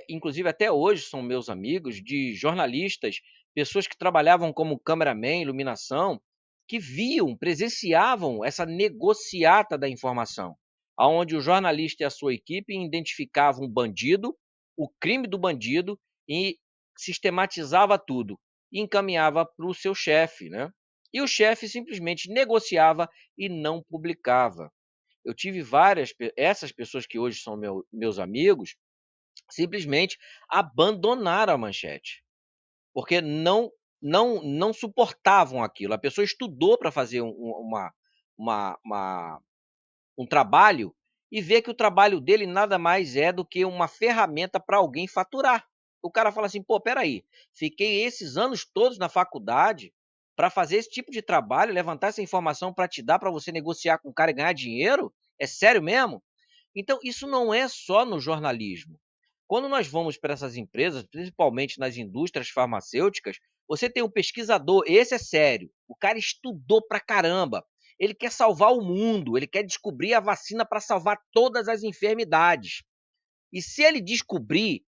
inclusive até hoje são meus amigos, de jornalistas, pessoas que trabalhavam como cameraman, iluminação, que viam, presenciavam essa negociata da informação, aonde o jornalista e a sua equipe identificavam um bandido, o crime do bandido, e sistematizava tudo, e encaminhava para o seu chefe, né? E o chefe simplesmente negociava e não publicava. Eu tive essas pessoas que hoje são meus amigos, simplesmente abandonaram a Manchete, porque não suportavam aquilo. A pessoa estudou para fazer um trabalho e vê que o trabalho dele nada mais é do que uma ferramenta para alguém faturar. O cara fala assim: pô, peraí, fiquei esses anos todos na faculdade para fazer esse tipo de trabalho, levantar essa informação para te dar, para você negociar com o cara e ganhar dinheiro? É sério mesmo? Então, isso não é só no jornalismo. Quando nós vamos para essas empresas, principalmente nas indústrias farmacêuticas, você tem um pesquisador, esse é sério, o cara estudou pra caramba, ele quer salvar o mundo, ele quer descobrir a vacina para salvar todas as enfermidades. E se ele descobrir,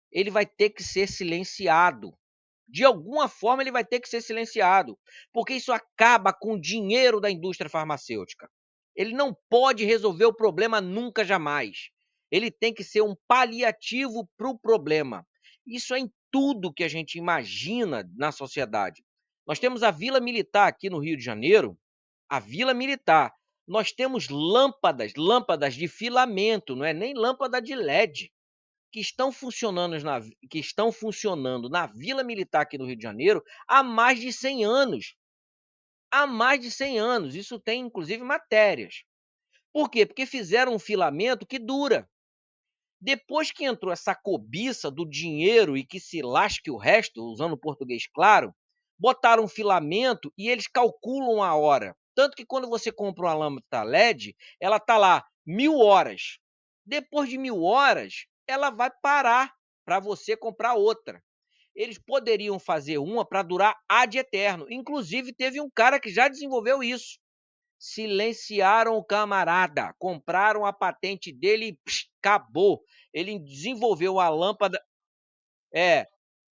ele vai ter que ser silenciado. De alguma forma, ele vai ter que ser silenciado, porque isso acaba com o dinheiro da indústria farmacêutica. Ele não pode resolver o problema nunca, jamais. Ele tem que ser um paliativo para o problema. Isso é em tudo que a gente imagina na sociedade. Nós temos a Vila Militar aqui no Rio de Janeiro, a Vila Militar. Nós temos lâmpadas de filamento, não é nem lâmpada de LED, que estão funcionando na Vila Militar aqui no Rio de Janeiro há mais de 100 anos. Há mais de 100 anos. Isso tem, inclusive, matérias. Por quê? Porque fizeram um filamento que dura. Depois que entrou essa cobiça do dinheiro e que se lasque o resto, usando o português claro, botaram um filamento e eles calculam a hora. Tanto que quando você compra uma lâmpada LED, ela está lá 1000 horas. Depois de 1000 horas, ela vai parar para você comprar outra. Eles poderiam fazer uma para durar ad eterno. Inclusive, teve um cara que já desenvolveu isso. Silenciaram o camarada, compraram a patente dele e acabou. Ele desenvolveu a lâmpada.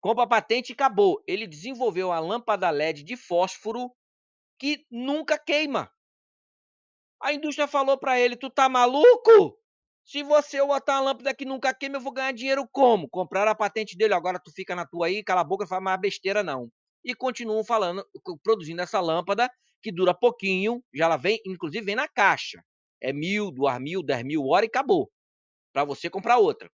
Compra a patente e acabou. Ele desenvolveu a lâmpada LED de fósforo que nunca queima. A indústria falou para ele: tu tá maluco? Se você botar uma lâmpada que nunca queima, eu vou ganhar dinheiro como? Compraram a patente dele, agora tu fica na tua aí, cala a boca, não faz mais besteira não. E continuam falando, produzindo essa lâmpada que dura pouquinho, já ela vem, inclusive vem na caixa. É 1.000, 2.000, 10.000 horas e acabou, para você comprar outra.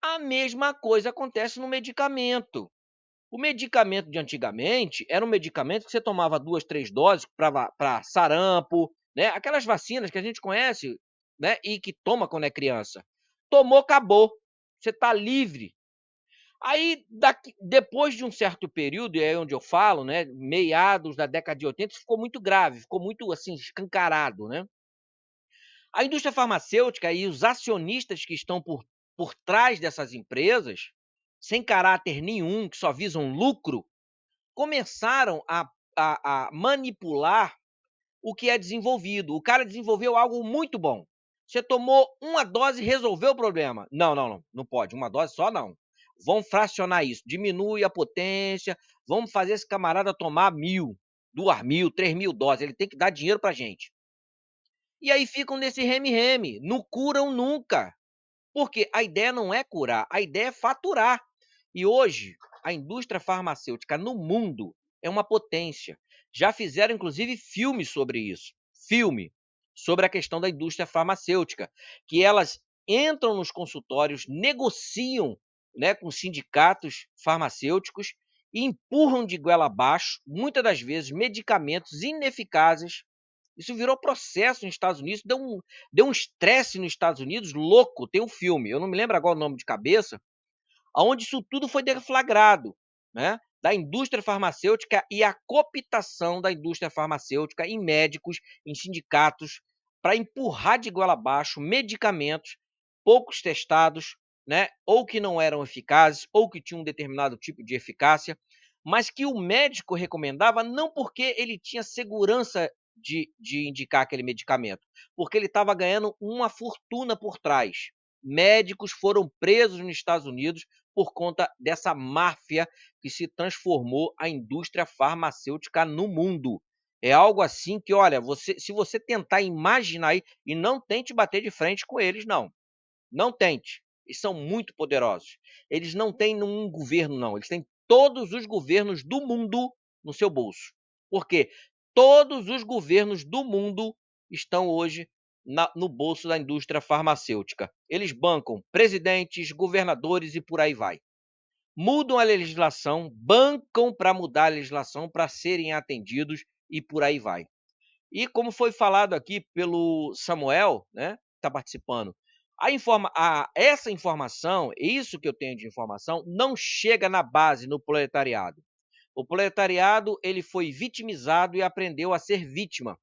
A mesma coisa acontece no medicamento. O medicamento de antigamente era um medicamento que você tomava 2, 3 doses para sarampo, né? Aquelas vacinas que a gente conhece, né? E que toma quando é criança. Tomou, acabou. Você está livre. Aí, depois de um certo período, e é onde eu falo, né? Meados da década de 80, isso ficou muito grave, ficou muito assim, escancarado, né? A indústria farmacêutica e os acionistas que estão por trás dessas empresas, sem caráter nenhum, que só visam lucro, começaram a manipular o que é desenvolvido. O cara desenvolveu algo muito bom. Você tomou uma dose e resolveu o problema. Não pode. Uma dose só não. Vamos fracionar isso. Diminui a potência. Vamos fazer esse camarada tomar 1.000, 2.000, 3.000 doses. Ele tem que dar dinheiro pra gente. E aí ficam nesse reme-reme. Não curam nunca. Porque a ideia não é curar, a ideia é faturar. E hoje, a indústria farmacêutica no mundo é uma potência. Já fizeram, inclusive, filmes sobre isso. Filme sobre a questão da indústria farmacêutica, que elas entram nos consultórios, negociam, né, com sindicatos farmacêuticos e empurram de goela abaixo, muitas das vezes, medicamentos ineficazes. Isso virou processo nos Estados Unidos, deu um estresse nos Estados Unidos louco. Tem um filme, eu não me lembro agora o nome de cabeça, onde isso tudo foi deflagrado, né? Da indústria farmacêutica e a cooptação da indústria farmacêutica em médicos, em sindicatos, para empurrar de goela abaixo medicamentos poucos testados, né? Ou que não eram eficazes, ou que tinham um determinado tipo de eficácia, mas que o médico recomendava não porque ele tinha segurança de indicar aquele medicamento, porque ele estava ganhando uma fortuna por trás. Médicos foram presos nos Estados Unidos por conta dessa máfia que se transformou a indústria farmacêutica no mundo. É algo assim que, olha, se você tentar imaginar aí, e não tente bater de frente com eles, não. Não tente. Eles são muito poderosos. Eles não têm um governo, não. Eles têm todos os governos do mundo no seu bolso. Por quê? Todos os governos do mundo estão hoje no bolso da indústria farmacêutica. Eles bancam presidentes, governadores e por aí vai. Mudam a legislação, bancam para mudar a legislação para serem atendidos e por aí vai. E como foi falado aqui pelo Samuel, né, que está participando, essa informação, isso que eu tenho de informação, não chega na base, no proletariado. O proletariado ele foi vitimizado e aprendeu a ser vítima.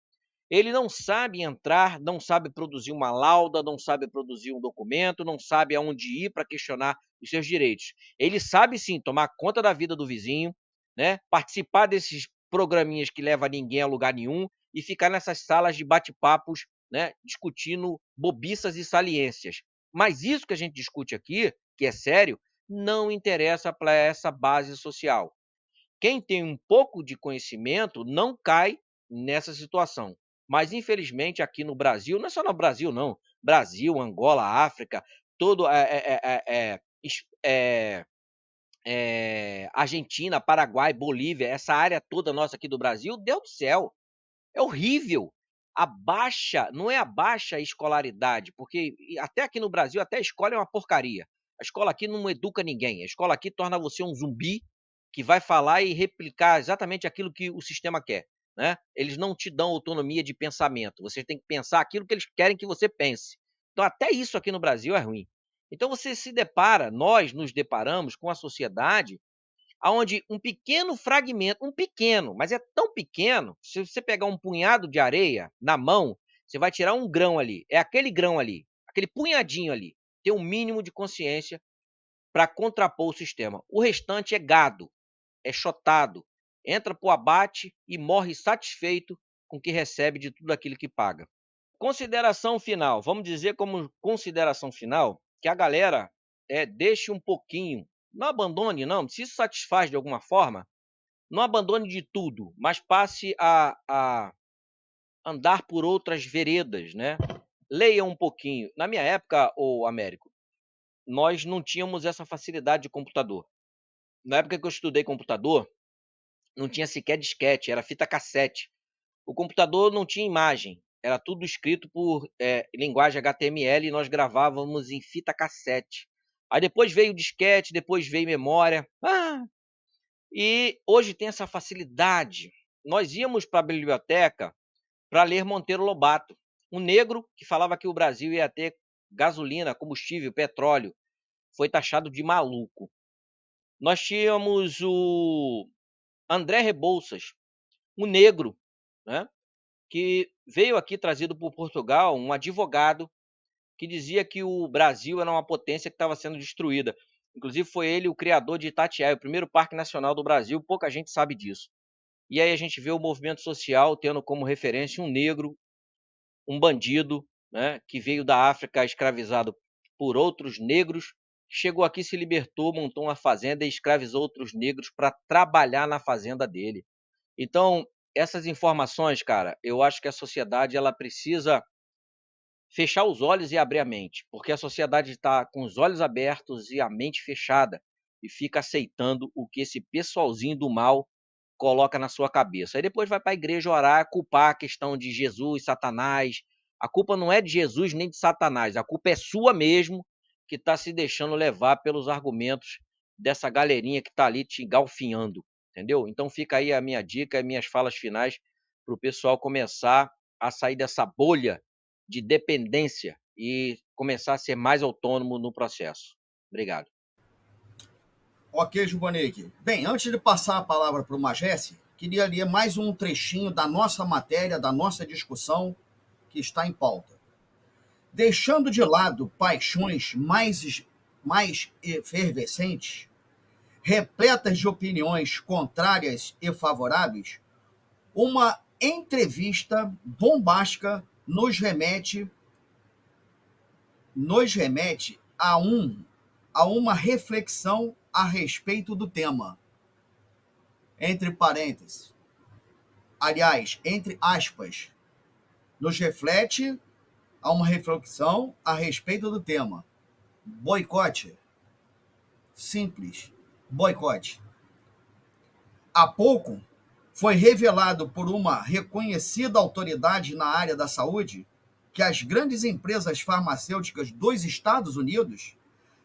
Ele não sabe entrar, não sabe produzir uma lauda, não sabe produzir um documento, não sabe aonde ir para questionar os seus direitos. Ele sabe sim tomar conta da vida do vizinho, né? Participar desses programinhas que levam ninguém a lugar nenhum e ficar nessas salas de bate-papos, né? Discutindo bobiças e saliências. Mas isso que a gente discute aqui, que é sério, não interessa para essa base social. Quem tem um pouco de conhecimento não cai nessa situação. Mas, infelizmente, aqui no Brasil, não é só no Brasil, não. Brasil, Angola, África, todo Argentina, Paraguai, Bolívia, essa área toda nossa aqui do Brasil, Deus do céu, é horrível. Não é a baixa escolaridade, porque até aqui no Brasil, até a escola é uma porcaria. A escola aqui não educa ninguém. A escola aqui torna você um zumbi que vai falar e replicar exatamente aquilo que o sistema quer, né? Eles não te dão autonomia de pensamento. Você tem que pensar aquilo que eles querem que você pense. Então, até isso aqui no Brasil é ruim. Então, nós nos deparamos com a sociedade onde um pequeno fragmento, mas é tão pequeno, se você pegar um punhado de areia na mão, você vai tirar um grão ali. É aquele grão ali, aquele punhadinho ali. Tem um mínimo de consciência para contrapor o sistema. O restante é gado, é chotado, entra para o abate e morre satisfeito com o que recebe de tudo aquilo que paga. Consideração final. Vamos dizer como consideração final que a galera deixe um pouquinho, não abandone não, se isso satisfaz de alguma forma, não abandone de tudo, mas passe a andar por outras veredas, né? leia um pouquinho. Na minha época, ô Américo, nós não tínhamos essa facilidade de computador. Na época que eu estudei computador, não tinha sequer disquete, era fita cassete. O computador não tinha imagem, era tudo escrito por linguagem HTML e nós gravávamos em fita cassete. Aí depois veio o disquete, depois veio memória. E hoje tem essa facilidade. Nós íamos para a biblioteca para ler Monteiro Lobato, um negro que falava que o Brasil ia ter gasolina, combustível, petróleo. Foi taxado de maluco. Nós tínhamos o André Rebouças, um negro, né, que veio aqui trazido por Portugal, um advogado que dizia que o Brasil era uma potência que estava sendo destruída. Inclusive foi ele o criador de Itatiaia, o primeiro parque nacional do Brasil, pouca gente sabe disso. E aí a gente vê o movimento social tendo como referência um negro, um bandido, né, que veio da África escravizado por outros negros, chegou aqui, se libertou, montou uma fazenda e escravizou outros negros para trabalhar na fazenda dele. Então, essas informações, cara, eu acho que a sociedade ela precisa fechar os olhos e abrir a mente, porque a sociedade está com os olhos abertos e a mente fechada e fica aceitando o que esse pessoalzinho do mal coloca na sua cabeça. Aí depois vai para a igreja orar, culpar a questão de Jesus, Satanás. A culpa não é de Jesus nem de Satanás, a culpa é sua mesmo, que está se deixando levar pelos argumentos dessa galerinha que está ali te galfinhando, entendeu? Então fica aí a minha dica, as minhas falas finais para o pessoal começar a sair dessa bolha de dependência e começar a ser mais autônomo no processo. Obrigado. Ok, Gilbonic. Bem, antes de passar a palavra para o Magesse, queria ler mais um trechinho da nossa matéria, da nossa discussão, que está em pauta. Deixando de lado paixões mais efervescentes, repletas de opiniões contrárias e favoráveis, uma entrevista bombástica nos remete a uma reflexão a respeito do tema. Entre parênteses. Aliás, entre aspas, nos reflete a uma reflexão a respeito do tema. Boicote. Simples. Boicote. Há pouco, foi revelado por uma reconhecida autoridade na área da saúde que as grandes empresas farmacêuticas dos Estados Unidos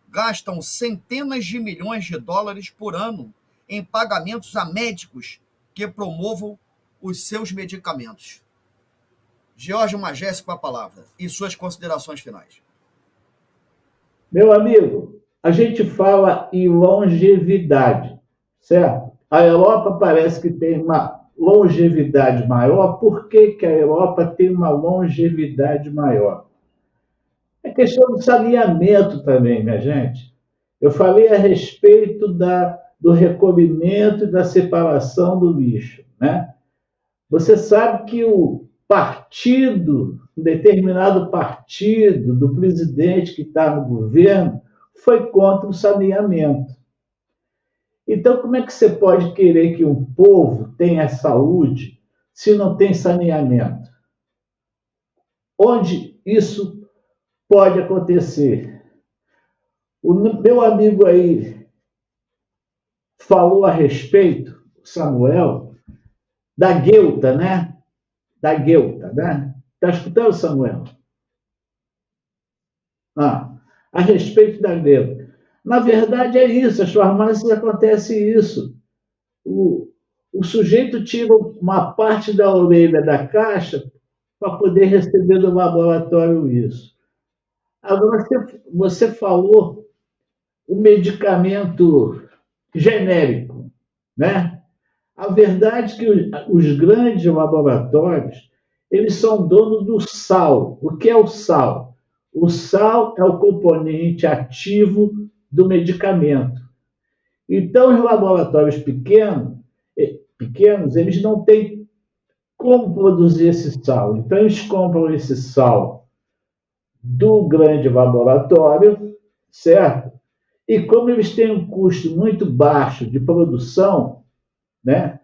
gastam centenas de milhões de dólares por ano em pagamentos a médicos que promovam os seus medicamentos. George Magesse com a palavra e suas considerações finais. Meu amigo, a gente fala em longevidade, certo? A Europa parece que tem uma longevidade maior. Por que a Europa tem uma longevidade maior? É questão do saneamento também, minha gente. Eu falei a respeito do recolhimento e da separação do lixo, né? Você sabe que o partido, um determinado partido do presidente que está no governo, foi contra o saneamento. Então, como é que você pode querer que um povo tenha saúde se não tem saneamento? Onde isso pode acontecer? O meu amigo aí falou a respeito, Samuel, da Guelta, né? Da Guelta, né? Está escutando, Samuel? A respeito da Guelta. Na verdade, é isso, as farmácias acontece isso. O sujeito tira uma parte da orelha da caixa para poder receber do laboratório isso. Agora, você falou o medicamento genérico, né? A verdade é que os grandes laboratórios, eles são donos do sal. O que é o sal? O sal é o componente ativo do medicamento. Então, os laboratórios pequenos, eles não têm como produzir esse sal. Então, eles compram esse sal do grande laboratório, certo? E como eles têm um custo muito baixo de produção, né?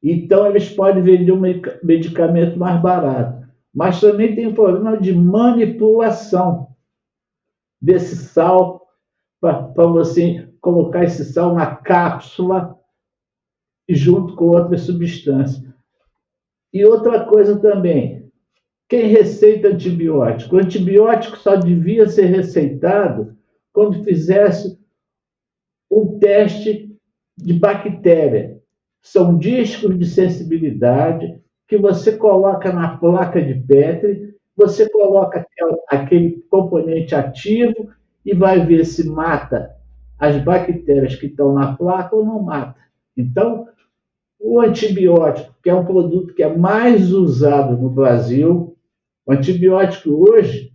Então, eles podem vender um medicamento mais barato. mas também tem um problema de manipulação desse sal, para você colocar esse sal na cápsula e junto com outras substâncias. E outra coisa também, quem receita antibiótico? O antibiótico só devia ser receitado quando fizesse um teste de bactéria. São discos de sensibilidade que você coloca na placa de Petri, você coloca aquele componente ativo e vai ver se mata as bactérias que estão na placa ou não mata. Então, o antibiótico, que é um produto que é mais usado no Brasil, o antibiótico hoje,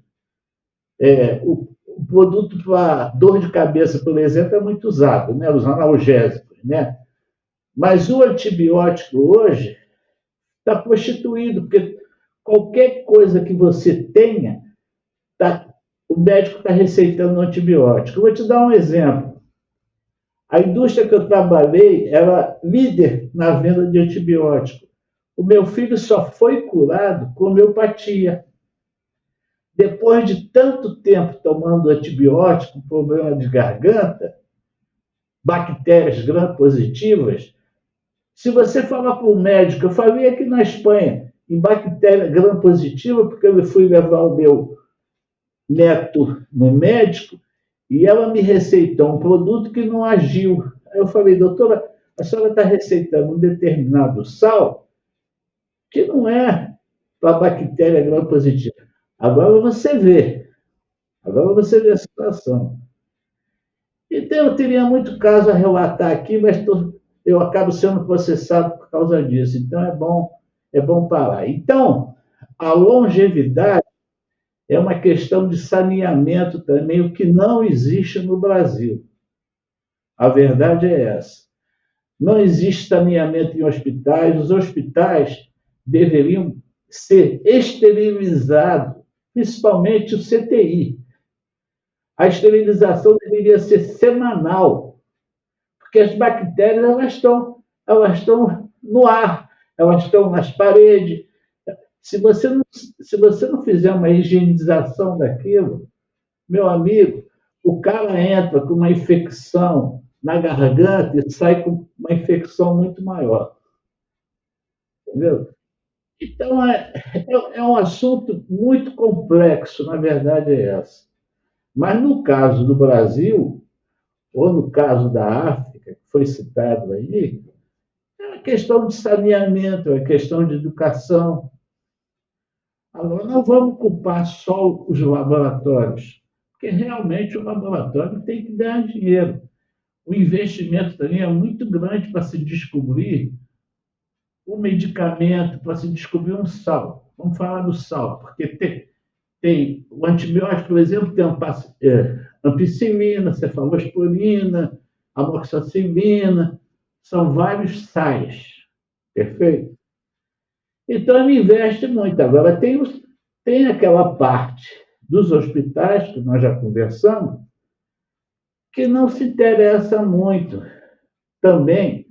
o produto para dor de cabeça, por exemplo, é muito usado, né? Os analgésicos, né? Mas o antibiótico hoje está prostituído, porque qualquer coisa que você tenha, o médico está receitando um antibiótico. Eu vou te dar um exemplo. A indústria que eu trabalhei era líder na venda de antibiótico. O meu filho só foi curado com homeopatia. Depois de tanto tempo tomando antibiótico, problema de garganta, bactérias gram-positivas, se você falar para o médico, eu falei aqui na Espanha, em bactéria gram-positiva, porque eu fui levar o meu neto no médico, e ela me receitou um produto que não agiu. Aí eu falei, doutora, a senhora está receitando um determinado sal que não é para bactéria gram-positiva. Agora você vê a situação. Então, eu teria muito caso a relatar aqui, mas eu acabo sendo processado por causa disso. Então, é bom parar. Então, a longevidade é uma questão de saneamento também, o que não existe no Brasil. A verdade é essa. Não existe saneamento em hospitais. Os hospitais deveriam ser esterilizados, principalmente o CTI. A esterilização deveria ser semanal, porque as bactérias elas estão no ar, elas estão nas paredes. Se você não fizer uma higienização daquilo, meu amigo, o cara entra com uma infecção na garganta e sai com uma infecção muito maior. Entendeu? Então, é um assunto muito complexo, na verdade é essa. Mas no caso do Brasil, ou no caso da África, que foi citado aí, é uma questão de saneamento, é uma questão de educação. Agora, não vamos culpar só os laboratórios, porque realmente o laboratório tem que ganhar dinheiro. O investimento também é muito grande para se descobrir um medicamento, para se descobrir um sal. Vamos falar do sal, porque tem o antibiótico, por exemplo, tem ampicilina, cefalosporina, amoxicilina, são vários sais, perfeito? Então, ele investe muito. Agora, tem aquela parte dos hospitais, que nós já conversamos, que não se interessa muito também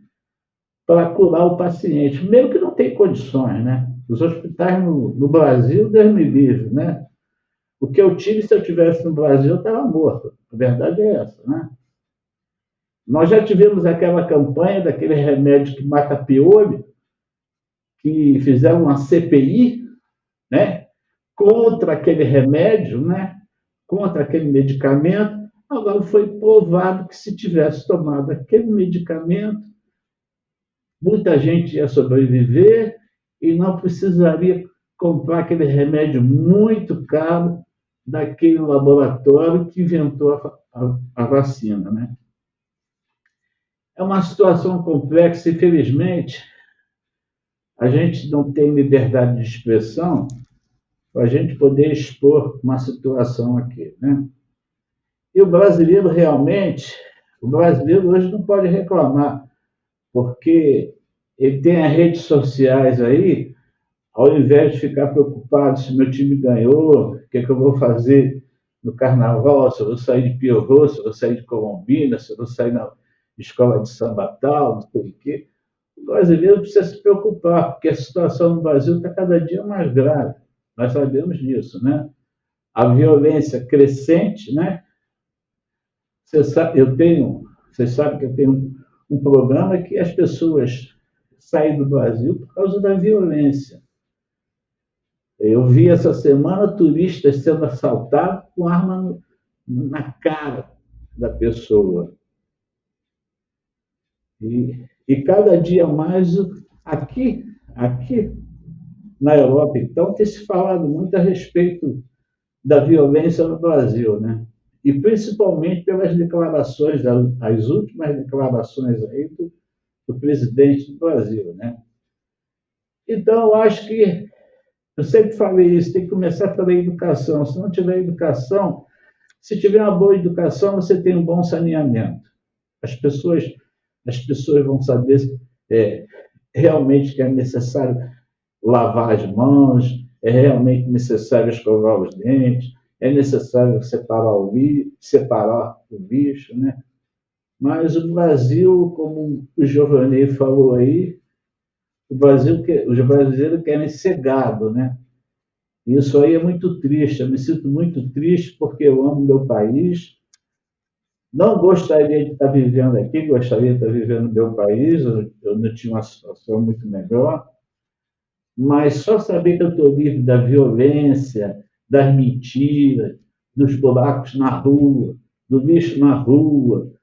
para curar o paciente. Primeiro que não tem condições, né? Os hospitais no Brasil, Deus me livre, né? O que eu tive, se eu tivesse no Brasil, eu estava morto. A verdade é essa, né? Nós já tivemos aquela campanha daquele remédio que mata piolho, que fizeram uma CPI, né? Contra aquele remédio, né? Contra aquele medicamento. Agora foi provado que se tivesse tomado aquele medicamento, muita gente ia sobreviver e não precisaria comprar aquele remédio muito caro daquele laboratório que inventou a vacina, né? É uma situação complexa e, felizmente, a gente não tem liberdade de expressão para a gente poder expor uma situação aqui, né? E o brasileiro hoje não pode reclamar, porque ele tem as redes sociais aí, ao invés de ficar preocupado se meu time ganhou, o que eu vou fazer no carnaval, se eu vou sair de piorô, se eu vou sair de Colombina, se eu vou sair na escola de samba tal, não sei o quê. O brasileiro precisa se preocupar, porque a situação no Brasil está cada dia mais grave. nós sabemos disso, né? A violência crescente, né? Você sabe que eu tenho um programa que as pessoas saem do Brasil por causa da violência. Eu vi essa semana turistas sendo assaltados com arma na cara da pessoa. E cada dia mais, aqui na Europa, então, tem se falado muito a respeito da violência no Brasil, né? E principalmente pelas declarações, as últimas declarações aí do presidente do Brasil, né? Então, eu acho que, eu sempre falei isso, tem que começar pela educação. Se não tiver educação, se tiver uma boa educação, você tem um bom saneamento. As pessoas vão saber realmente que é necessário lavar as mãos, é realmente necessário escovar os dentes, é necessário separar o lixo, né? Mas o Brasil, como o Giovanni falou aí, os brasileiros querem ser gado, né? Isso aí é muito triste, eu me sinto muito triste porque eu amo meu país, não gostaria de estar vivendo aqui, gostaria de estar vivendo no meu país, eu não tinha uma situação muito melhor, mas só saber que eu estou livre da violência, das mentiras, dos buracos na rua, do lixo na rua,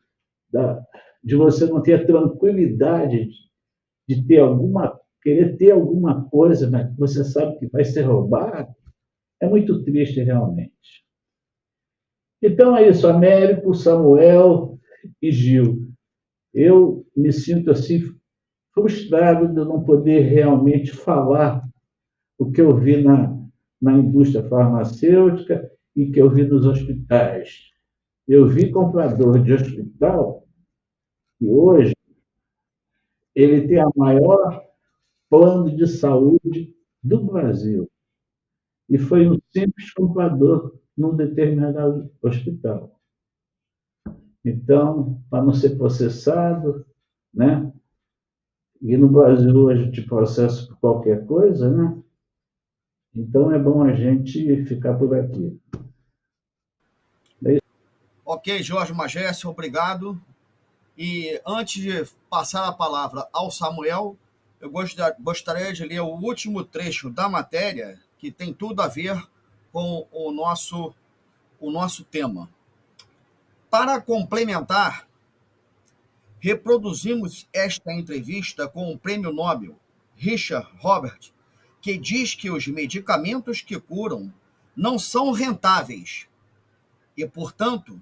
de você não ter a tranquilidade de querer ter alguma coisa, mas você sabe que vai ser roubado, é muito triste realmente. Então é isso, Américo, Samuel e Gil. Eu me sinto assim frustrado de não poder realmente falar o que eu vi na indústria farmacêutica e que eu vi nos hospitais. Eu vi comprador de hospital que hoje ele tem a maior plano de saúde do Brasil. E foi um simples comprador num determinado hospital. Então, para não ser processado, né? E no Brasil hoje te processa por qualquer coisa, né? Então é bom a gente ficar por aqui. Ok, Jorge Magécio, obrigado. E antes de passar a palavra ao Samuel, eu gostaria de ler o último trecho da matéria, que tem tudo a ver com o nosso tema. Para complementar, reproduzimos esta entrevista com o prêmio Nobel Richard Robert, que diz que os medicamentos que curam não são rentáveis e, portanto,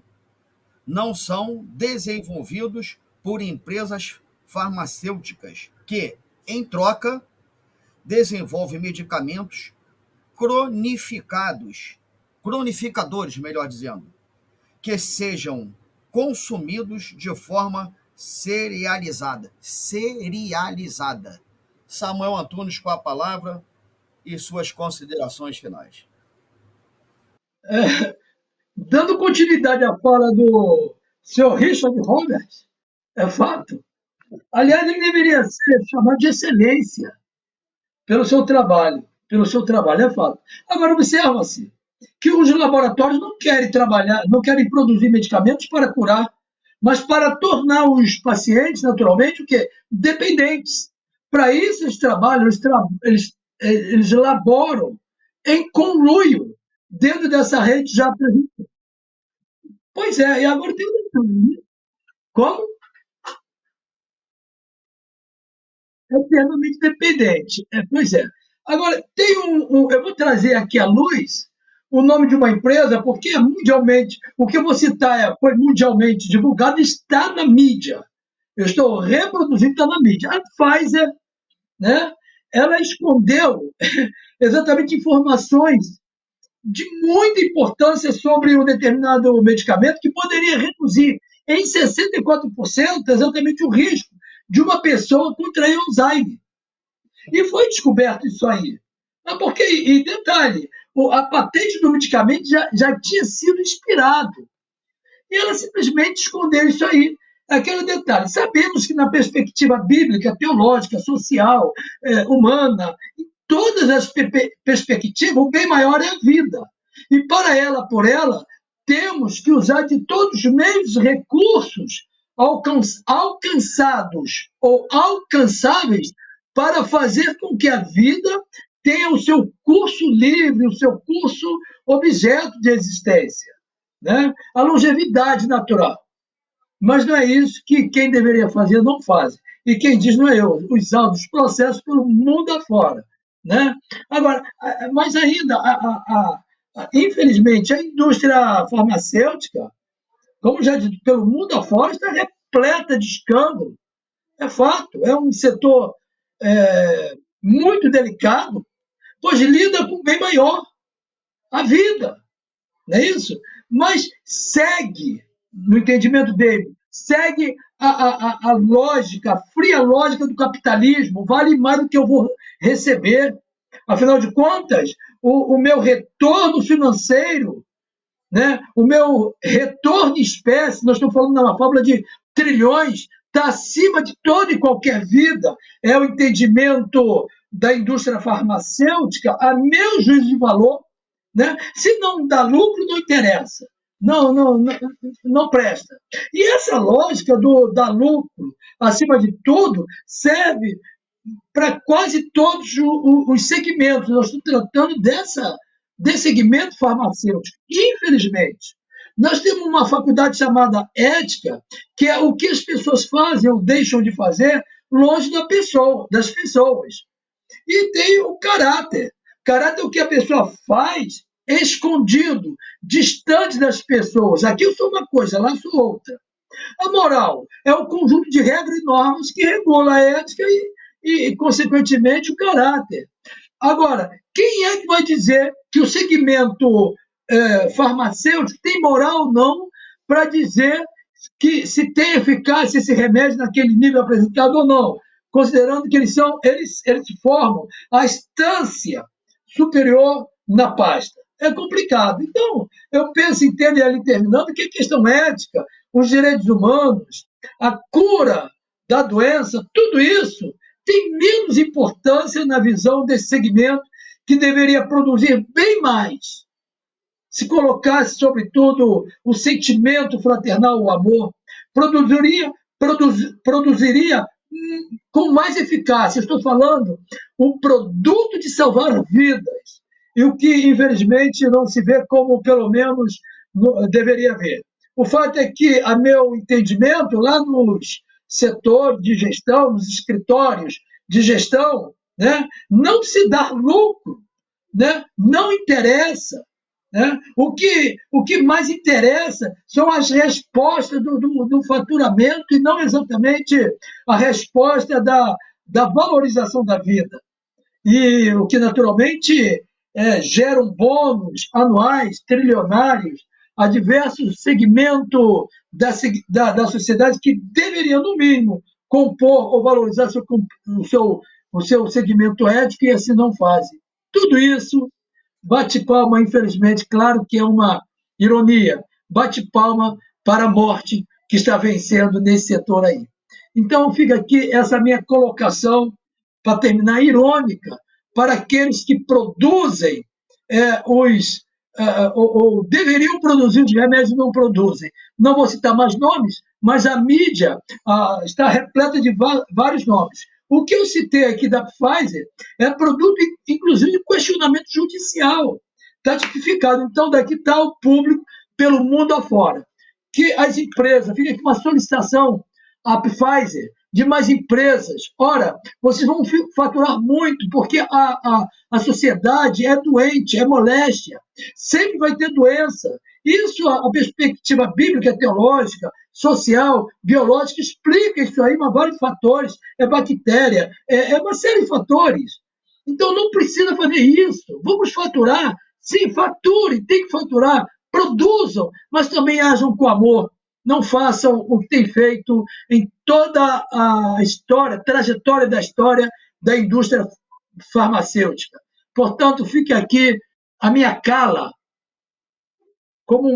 não são desenvolvidos por empresas farmacêuticas que, em troca, desenvolvem medicamentos cronificadores, melhor dizendo, que sejam consumidos de forma serializada. Samuel Antunes com a palavra e suas considerações finais. Dando continuidade à fala do Sr. Richard Robert, é fato. Aliás, ele deveria ser chamado de excelência pelo seu trabalho, é fato. Agora, observa-se que os laboratórios não querem trabalhar, não querem produzir medicamentos para curar, mas para tornar os pacientes, naturalmente, o quê? Dependentes. Para isso, eles trabalham, eles elaboram em conluio dentro dessa rede já presente. Pois é, e agora tem um detalhe. Como? Eternamente dependente. Pois é. Agora, tem eu vou trazer aqui à luz o nome de uma empresa, porque mundialmente, o que eu vou citar foi mundialmente divulgado, está na mídia. Eu estou reproduzindo, está na mídia. A Pfizer, né, ela escondeu exatamente informações de muita importância sobre um determinado medicamento que poderia reduzir em 64% exatamente o risco de uma pessoa contrair Alzheimer. E foi descoberto isso aí. Mas porque, e detalhe, a patente do medicamento já tinha sido expirado. E ela simplesmente escondeu isso aí. Aquele detalhe. Sabemos que na perspectiva bíblica, teológica, social, humana, todas as perspectivas, o bem maior é a vida. E para ela, por ela, temos que usar de todos os meios e recursos alcançados ou alcançáveis para fazer com que a vida tenha o seu curso livre, o seu curso objeto de existência, né? A longevidade natural. Mas não é isso que quem deveria fazer não faz. E quem diz não é eu, os altos processos pelo mundo afora, né? Agora, mas ainda, infelizmente, a indústria farmacêutica, como já dito, pelo mundo afora, está repleta de escândalo. É fato, é um setor muito delicado, pois lida com o bem maior, a vida, não é isso? Mas segue, no entendimento dele, segue a lógica, a fria lógica do capitalismo, vale mais do que eu vou receber. Afinal de contas, o meu retorno financeiro, né, o meu retorno em espécie, nós estamos falando numa fórmula de trilhões, está acima de toda e qualquer vida. É o entendimento da indústria farmacêutica, a meu juízo de valor, né? Se não dá lucro, não interessa. Não presta. E essa lógica do dar lucro, acima de tudo, serve para quase todos os segmentos. Nós estamos tratando desse segmento farmacêutico. Infelizmente, nós temos uma faculdade chamada ética, que é o que as pessoas fazem ou deixam de fazer longe das pessoas. E tem o caráter. Caráter é o que a pessoa faz escondido, distante das pessoas. Aqui eu sou uma coisa, lá eu sou outra. A moral é o conjunto de regras e normas que regula a ética e consequentemente, o caráter. Agora, quem é que vai dizer que o segmento farmacêutico tem moral ou não para dizer que se tem eficácia esse remédio naquele nível apresentado ou não, considerando que eles formam a instância superior na pasta. É complicado. Então, eu penso, entendo ali terminando, que a questão ética, os direitos humanos, a cura da doença, tudo isso tem menos importância na visão desse segmento que deveria produzir bem mais. Se colocasse, sobretudo, o sentimento fraternal, o amor, produziria com mais eficácia. Estou falando um produto de salvar vidas, e o que, infelizmente, não se vê como, pelo menos, deveria ver. O fato é que, a meu entendimento, lá nos setores de gestão, nos escritórios de gestão, né, não se dá lucro, né, não interessa. Né? O que mais interessa são as respostas do faturamento e não exatamente a resposta da valorização da vida. E o que, naturalmente, gera bônus anuais, trilionários, a diversos segmentos da sociedade que deveriam, no mínimo, compor ou valorizar o seu segmento ético e assim não fazem. Tudo isso bate palma, infelizmente, claro que é uma ironia, bate palma para a morte que está vencendo nesse setor aí. Então, fica aqui essa minha colocação, para terminar, irônica, para aqueles que produzem ou deveriam produzir os remédios e não produzem. Não vou citar mais nomes, mas a mídia está repleta de vários nomes. O que eu citei aqui da Pfizer é produto, inclusive, de questionamento judicial. Está tipificado. Então, daqui está o público pelo mundo afora. Que as empresas, fica aqui uma solicitação à Pfizer, de mais empresas. Ora, vocês vão faturar muito, porque a sociedade é doente, é moléstia. Sempre vai ter doença. Isso, a perspectiva bíblica, teológica, social, biológica, explica isso aí, mas vários fatores, é bactéria, é uma série de fatores. Então, não precisa fazer isso. Vamos faturar. Sim, faturem, tem que faturar. Produzam, mas também ajam com amor. Não façam o que tem feito em toda a história, trajetória da história da indústria farmacêutica. Portanto, fique aqui a minha cala como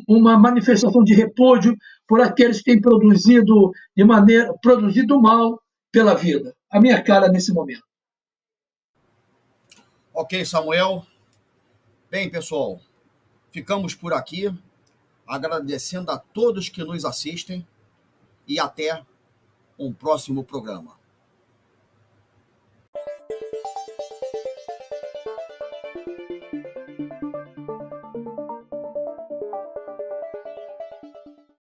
uma manifestação de repúdio por aqueles que têm produzido mal pela vida. A minha cara nesse momento. Ok, Samuel. Bem, pessoal, ficamos por aqui, agradecendo a todos que nos assistem e até um próximo programa.